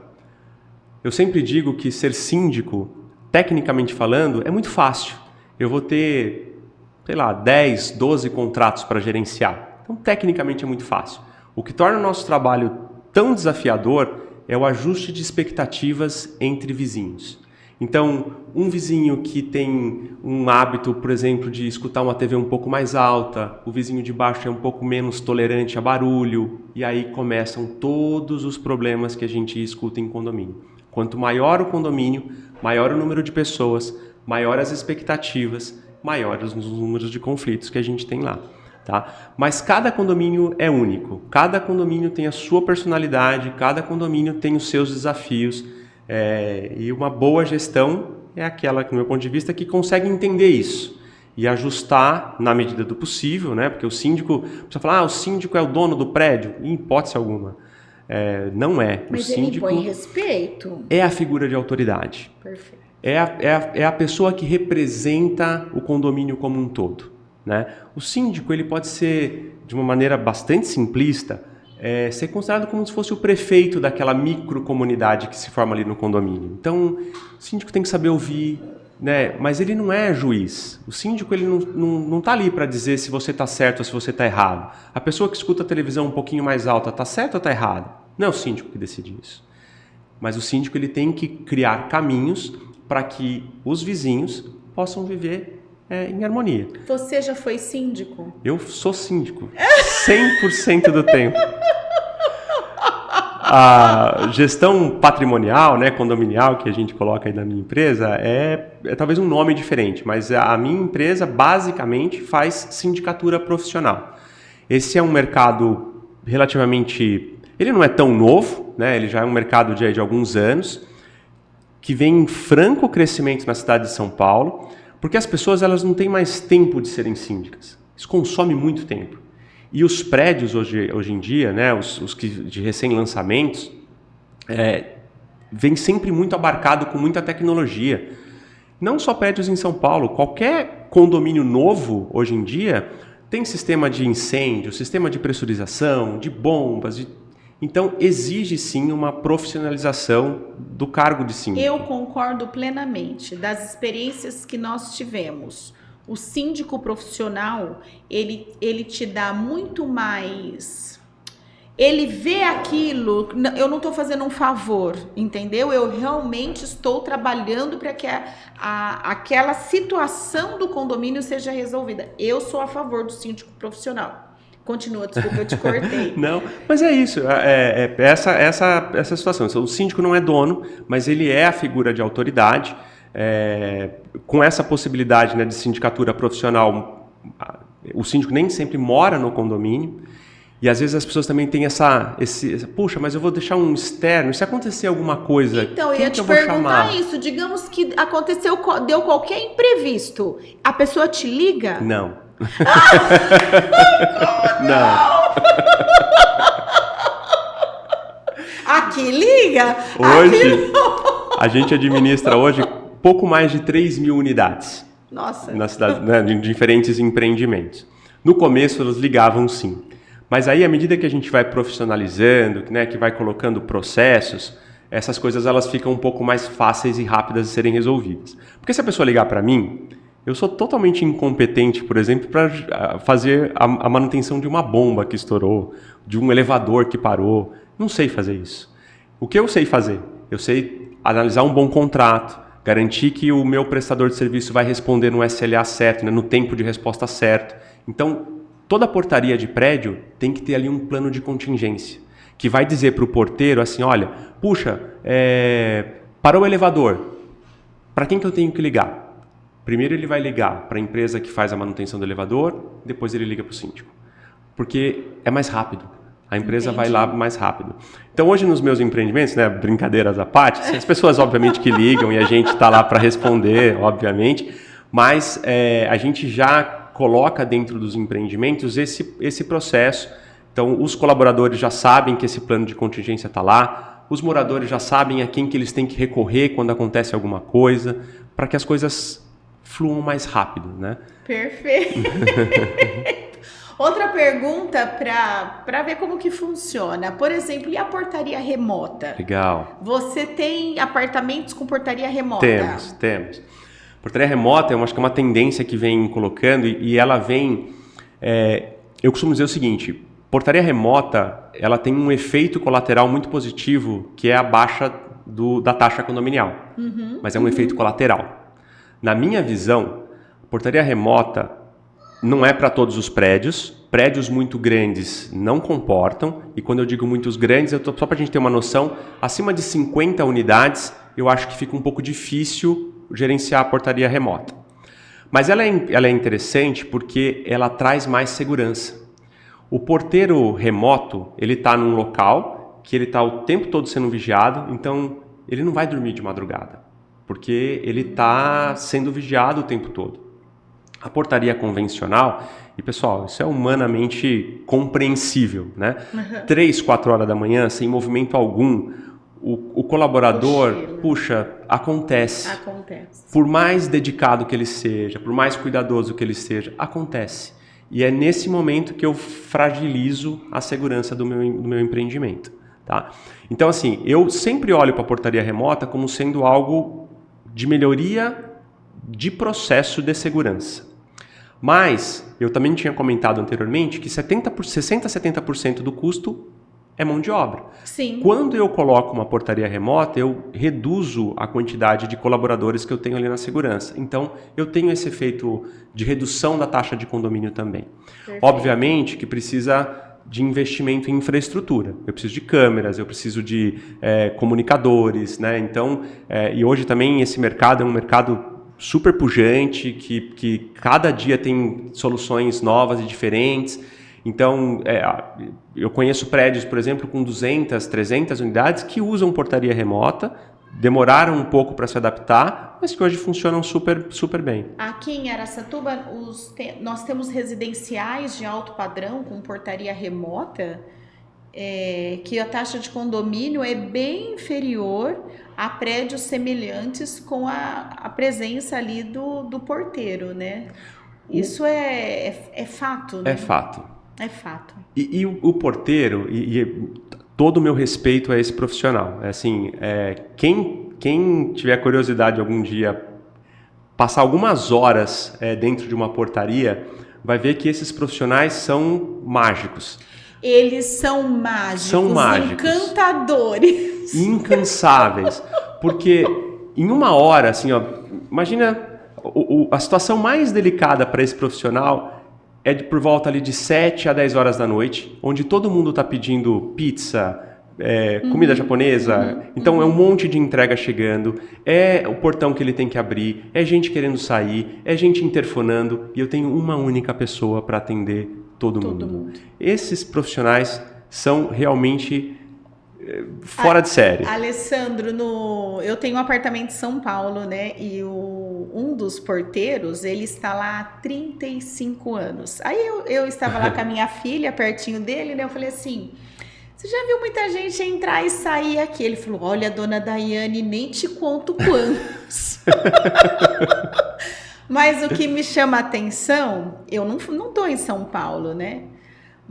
Eu sempre digo que ser síndico, tecnicamente falando, é muito fácil. Eu vou ter, 10, 12 contratos para gerenciar. Então, tecnicamente é muito fácil. O que torna o nosso trabalho tão desafiador é o ajuste de expectativas entre vizinhos. Então, um vizinho que tem um hábito, por exemplo, de escutar uma TV um pouco mais alta, o vizinho de baixo é um pouco menos tolerante a barulho, e aí começam todos os problemas que a gente escuta em condomínio. Quanto maior o condomínio, maior o número de pessoas, maiores as expectativas, maiores os números de conflitos que a gente tem lá. Tá? Mas cada condomínio é único, cada condomínio tem a sua personalidade, cada condomínio tem os seus desafios, e uma boa gestão é aquela, do meu ponto de vista, que consegue entender isso e ajustar na medida do possível, né? Porque o síndico, você fala, o síndico é o dono do prédio, em hipótese alguma. Não é. Mas o síndico ele impõe respeito. É a figura de autoridade. Perfeito. É a pessoa que representa o condomínio como um todo. Né? O síndico ele pode ser, de uma maneira bastante simplista, ser considerado como se fosse o prefeito daquela microcomunidade que se forma ali no condomínio. Então, o síndico tem que saber ouvir, né? Mas ele não é juiz. O síndico ele não está ali para dizer se você está certo ou se você está errado. A pessoa que escuta a televisão um pouquinho mais alta está certo ou está errado? Não é o síndico que decide isso. Mas o síndico ele tem que criar caminhos para que os vizinhos possam viver em harmonia. Você já foi síndico? Eu sou síndico, 100% do tempo. A gestão patrimonial, né, condominial, que a gente coloca aí na minha empresa, é talvez um nome diferente, mas a minha empresa basicamente faz sindicatura profissional. Esse é um mercado relativamente... Ele não é tão novo, né, ele já é um mercado de alguns anos, que vem em franco crescimento na cidade de São Paulo, porque as pessoas elas não têm mais tempo de serem síndicas. Isso consome muito tempo. E os prédios hoje em dia, né, os que de recém-lançamentos, vem sempre muito abarcado com muita tecnologia. Não só prédios em São Paulo, qualquer condomínio novo hoje em dia tem sistema de incêndio, sistema de pressurização, de bombas. Então, exige sim uma profissionalização do cargo de síndico. Eu concordo plenamente. Das experiências que nós tivemos, o síndico profissional, ele te dá muito mais... Ele vê aquilo... Eu não estou fazendo um favor, entendeu? Eu realmente estou trabalhando para que aquela situação do condomínio seja resolvida. Eu sou a favor do síndico profissional. Continua, desculpa, eu te cortei. Não, mas é isso, essa situação. O síndico não é dono, mas ele é a figura de autoridade, com essa possibilidade, né, de sindicatura profissional. O síndico nem sempre mora no condomínio, e às vezes as pessoas também têm puxa, mas eu vou deixar um externo, se acontecer alguma coisa, então, eu ia te perguntar isso, digamos que deu qualquer imprevisto, a pessoa te liga? Não. Não. Aqui liga. Hoje, a gente administra hoje pouco mais de 3.000 unidades. Nossa. Na cidade, né, de diferentes empreendimentos. No começo, elas ligavam sim. Mas aí, à medida que a gente vai profissionalizando, né, que vai colocando processos, essas coisas elas ficam um pouco mais fáceis e rápidas de serem resolvidas. Porque se a pessoa ligar para mim... Eu sou totalmente incompetente, por exemplo, para fazer a manutenção de uma bomba que estourou, de um elevador que parou. Não sei fazer isso. O que eu sei fazer? Eu sei analisar um bom contrato, garantir que o meu prestador de serviço vai responder no SLA certo, né, no tempo de resposta certo. Então, toda portaria de prédio tem que ter ali um plano de contingência, que vai dizer para o porteiro assim, olha, puxa, parou o elevador, para quem que eu tenho que ligar? Primeiro ele vai ligar para a empresa que faz a manutenção do elevador, depois ele liga para o síndico. Porque é mais rápido. A empresa vai lá mais rápido. Então hoje nos meus empreendimentos, né, brincadeiras à parte, as pessoas obviamente que ligam e a gente está lá para responder, obviamente, mas a gente já coloca dentro dos empreendimentos esse processo. Então os colaboradores já sabem que esse plano de contingência está lá, os moradores já sabem a quem que eles têm que recorrer quando acontece alguma coisa, para que as coisas fluam mais rápido, né? Perfeito. Outra pergunta para ver como que funciona. Por exemplo, e a portaria remota? Legal. Você tem apartamentos com portaria remota? Temos. Portaria remota, eu acho que é uma tendência que vem colocando e ela vem... eu costumo dizer o seguinte, portaria remota, ela tem um efeito colateral muito positivo, que é a baixa da taxa condominial. Mas é um efeito colateral. Na minha visão, portaria remota não é para todos os prédios. Prédios muito grandes não comportam. E quando eu digo muitos grandes, só para a gente ter uma noção, acima de 50 unidades, eu acho que fica um pouco difícil gerenciar a portaria remota. Mas ela é interessante porque ela traz mais segurança. O porteiro remoto, ele está num local que ele está o tempo todo sendo vigiado, então ele não vai dormir de madrugada, porque ele está sendo vigiado o tempo todo. A portaria convencional, e pessoal, isso é humanamente compreensível, né? 3, 4 horas da manhã, sem movimento algum, o colaborador, puxa, acontece. Por mais dedicado que ele seja, por mais cuidadoso que ele seja, acontece. E é nesse momento que eu fragilizo a segurança do meu empreendimento. Tá? Então, assim, eu sempre olho para a portaria remota como sendo algo de melhoria de processo de segurança. Mas, eu também tinha comentado anteriormente que 60% a 70% do custo é mão de obra. Sim. Quando eu coloco uma portaria remota, eu reduzo a quantidade de colaboradores que eu tenho ali na segurança. Então, eu tenho esse efeito de redução da taxa de condomínio também. Perfeito. Obviamente que precisa de investimento em infraestrutura. Eu preciso de câmeras, eu preciso de comunicadores, né? Então, e hoje também esse mercado é um mercado super pujante, que cada dia tem soluções novas e diferentes. Então, eu conheço prédios, por exemplo, com 200, 300 unidades que usam portaria remota, demoraram um pouco para se adaptar, mas que hoje funcionam super, super bem. Aqui em Araçatuba, nós temos residenciais de alto padrão com portaria remota, que a taxa de condomínio é bem inferior a prédios semelhantes com a presença ali do porteiro, né? Isso é fato, né? É fato. É fato. E o porteiro, todo o meu respeito a esse profissional. Assim, quem tiver curiosidade algum dia passar algumas horas dentro de uma portaria, vai ver que esses profissionais são mágicos. Eles são mágicos, encantadores. Incansáveis. Porque em uma hora, assim, ó, imagina a situação mais delicada para esse profissional é por volta ali de 7 a 10 horas da noite, onde todo mundo está pedindo pizza, comida japonesa, então é um monte de entrega chegando, é o portão que ele tem que abrir, é gente querendo sair, é gente interfonando, e eu tenho uma única pessoa para atender todo mundo. Esses profissionais são realmente fora de série. Alessandro, eu tenho um apartamento em São Paulo, né? E um dos porteiros, ele está lá há 35 anos. Aí eu estava lá com a minha filha, pertinho dele, né? Eu falei assim, você já viu muita gente entrar e sair aqui? Ele falou, olha, dona Daiane, nem te conto quantos. Mas o que me chama a atenção, eu não estou em São Paulo, né?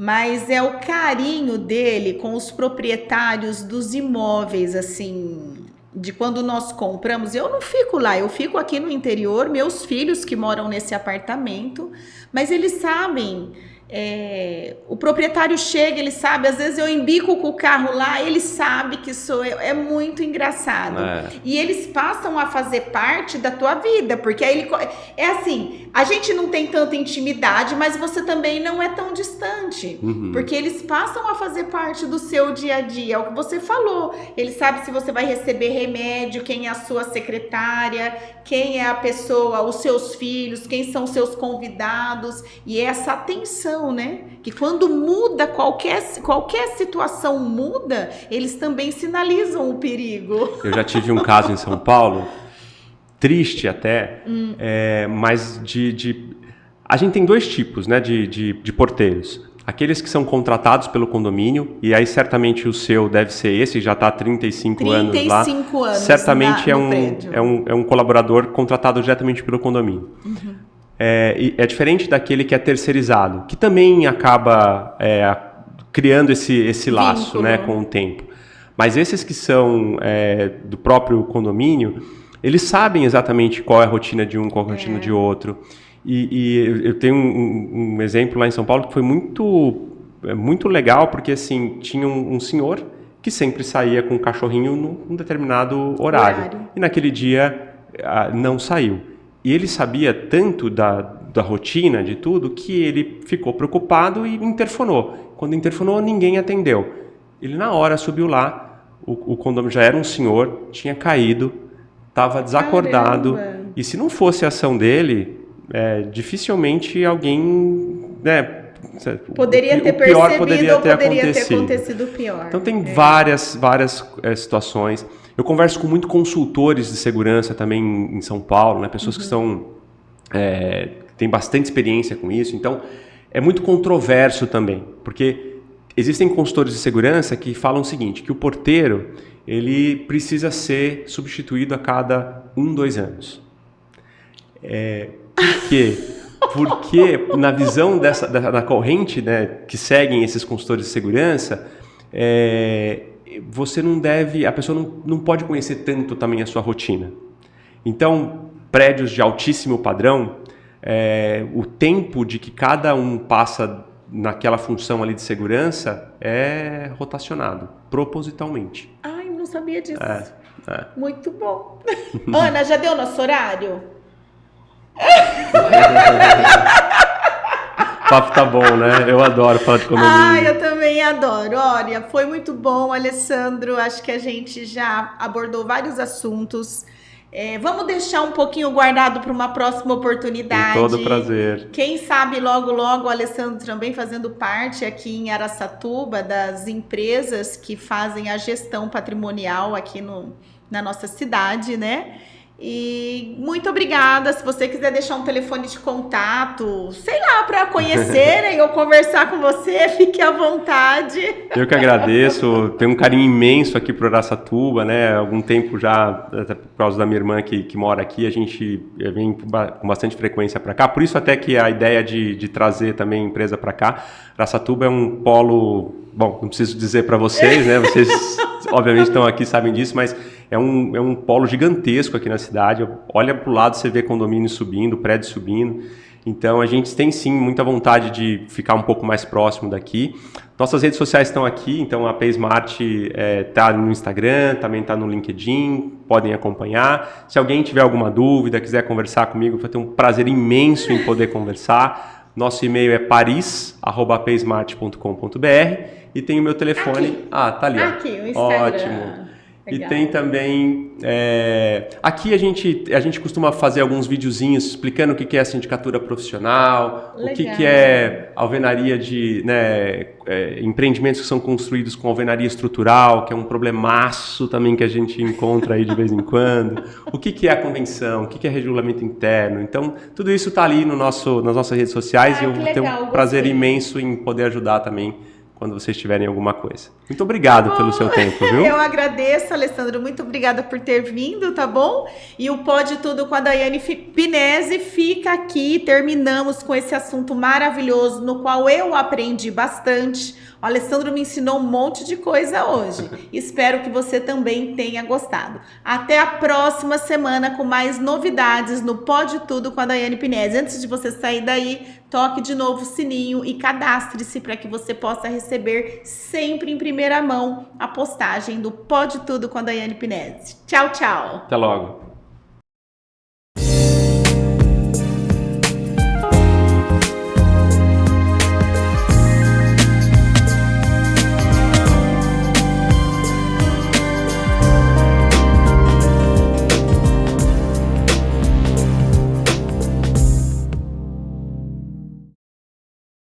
Mas é o carinho dele com os proprietários dos imóveis, assim, de quando nós compramos. Eu não fico lá, eu fico aqui no interior, meus filhos que moram nesse apartamento, mas eles sabem, o proprietário chega, ele sabe, às vezes eu embico com o carro lá, ele sabe que sou eu, é muito engraçado. E eles passam a fazer parte da tua vida, porque aí é assim, a gente não tem tanta intimidade, mas você também não é tão distante, porque eles passam a fazer parte do seu dia a dia, é o que você falou, ele sabe se você vai receber remédio, quem é a sua secretária, quem é a pessoa, os seus filhos, quem são seus convidados, e essa atenção, né? Que quando muda, qualquer situação muda, eles também sinalizam o perigo. Eu já tive um caso em São Paulo, triste até, mas a gente tem dois tipos, né, de porteiros. Aqueles que são contratados pelo condomínio, e aí certamente o seu deve ser esse, já está há 35 anos lá. 35 anos certamente é um colaborador contratado diretamente pelo condomínio. É diferente daquele que é terceirizado, que também acaba criando esse laço, né, com o tempo. Mas esses que são do próprio condomínio, eles sabem exatamente qual é a rotina de um, qual é a rotina de outro. E eu tenho um exemplo lá em São Paulo que foi muito legal, porque assim, tinha um senhor que sempre saía com o cachorrinho num determinado horário. E naquele dia não saiu. E ele sabia tanto da rotina, de tudo, que ele ficou preocupado e interfonou. Quando interfonou, ninguém atendeu. Ele na hora subiu lá, o condomínio já era um senhor, tinha caído, estava desacordado. Caramba. E se não fosse a ação dele, dificilmente alguém, né, Poderia ter o pior percebido poderia ou ter poderia ter acontecido. acontecido o pior. Então tem várias situações. Eu converso com muito consultores de segurança também em São Paulo, né? Pessoas que têm bastante experiência com isso. Então é muito controverso também, porque existem consultores de segurança que falam o seguinte, que o porteiro ele precisa ser substituído a cada 2 anos. Por quê? Porque na visão da corrente, né, que seguem esses consultores de segurança, você não deve, a pessoa não pode conhecer tanto também a sua rotina. Então, prédios de altíssimo padrão, o tempo de que cada um passa naquela função ali de segurança é rotacionado, propositalmente. Ai, não sabia disso. Muito bom. Ana, já deu nosso horário? O papo tá bom, né? Eu adoro falar de economia. Ah, eu também adoro. Olha, foi muito bom, Alessandro. Acho que a gente já abordou vários assuntos. Vamos deixar um pouquinho guardado para uma próxima oportunidade. Com todo prazer. Quem sabe logo, logo o Alessandro também fazendo parte aqui em Araçatuba das empresas que fazem a gestão patrimonial aqui na nossa cidade, né? E muito obrigada. Se você quiser deixar um telefone de contato, sei lá, para conhecerem ou conversar com você, fique à vontade. Eu que agradeço. Tenho um carinho imenso aqui por Araçatuba, né? Há algum tempo já, até por causa da minha irmã que mora aqui, a gente vem com bastante frequência para cá. Por isso até que a ideia de trazer também a empresa para cá. Araçatuba é um polo... Bom, não preciso dizer para vocês, né? Vocês obviamente estão aqui, sabem disso, mas é um polo gigantesco aqui na cidade. Olha para o lado, você vê condomínio subindo, prédio subindo. Então a gente tem sim muita vontade de ficar um pouco mais próximo daqui. Nossas redes sociais estão aqui, então a PaySmart está no Instagram, também está no LinkedIn, podem acompanhar. Se alguém tiver alguma dúvida, quiser conversar comigo, vai ter um prazer imenso em poder conversar. Nosso e-mail é paris@paysmart.com.br e tem o meu telefone. Aqui. Tá ali. Aqui, o Instagram. Ótimo. Legal. E tem também... aqui a gente costuma fazer alguns videozinhos explicando o que é a sindicatura profissional, Legal. o que é alvenaria de... empreendimentos que são construídos com alvenaria estrutural, que é um problemaço também que a gente encontra aí de vez em quando. O que é a convenção, o que é regulamento interno. Então, tudo isso está ali nas nossas redes sociais e eu vou ter um prazer imenso em poder ajudar também quando vocês tiverem alguma coisa. Muito obrigado pelo seu tempo, viu? Eu agradeço, Alessandro. Muito obrigada por ter vindo, tá bom? E o Pode Tudo com a Daiane Pinese fica aqui. Terminamos com esse assunto maravilhoso, no qual eu aprendi bastante. O Alessandro me ensinou um monte de coisa hoje. Espero que você também tenha gostado. Até a próxima semana com mais novidades no Pode Tudo com a Daiane Pinese. Antes de você sair daí, toque de novo o sininho e cadastre-se para que você possa receber sempre em primeira mão a postagem do Pode Tudo com a Daiane Pinese. Tchau, tchau. Até logo.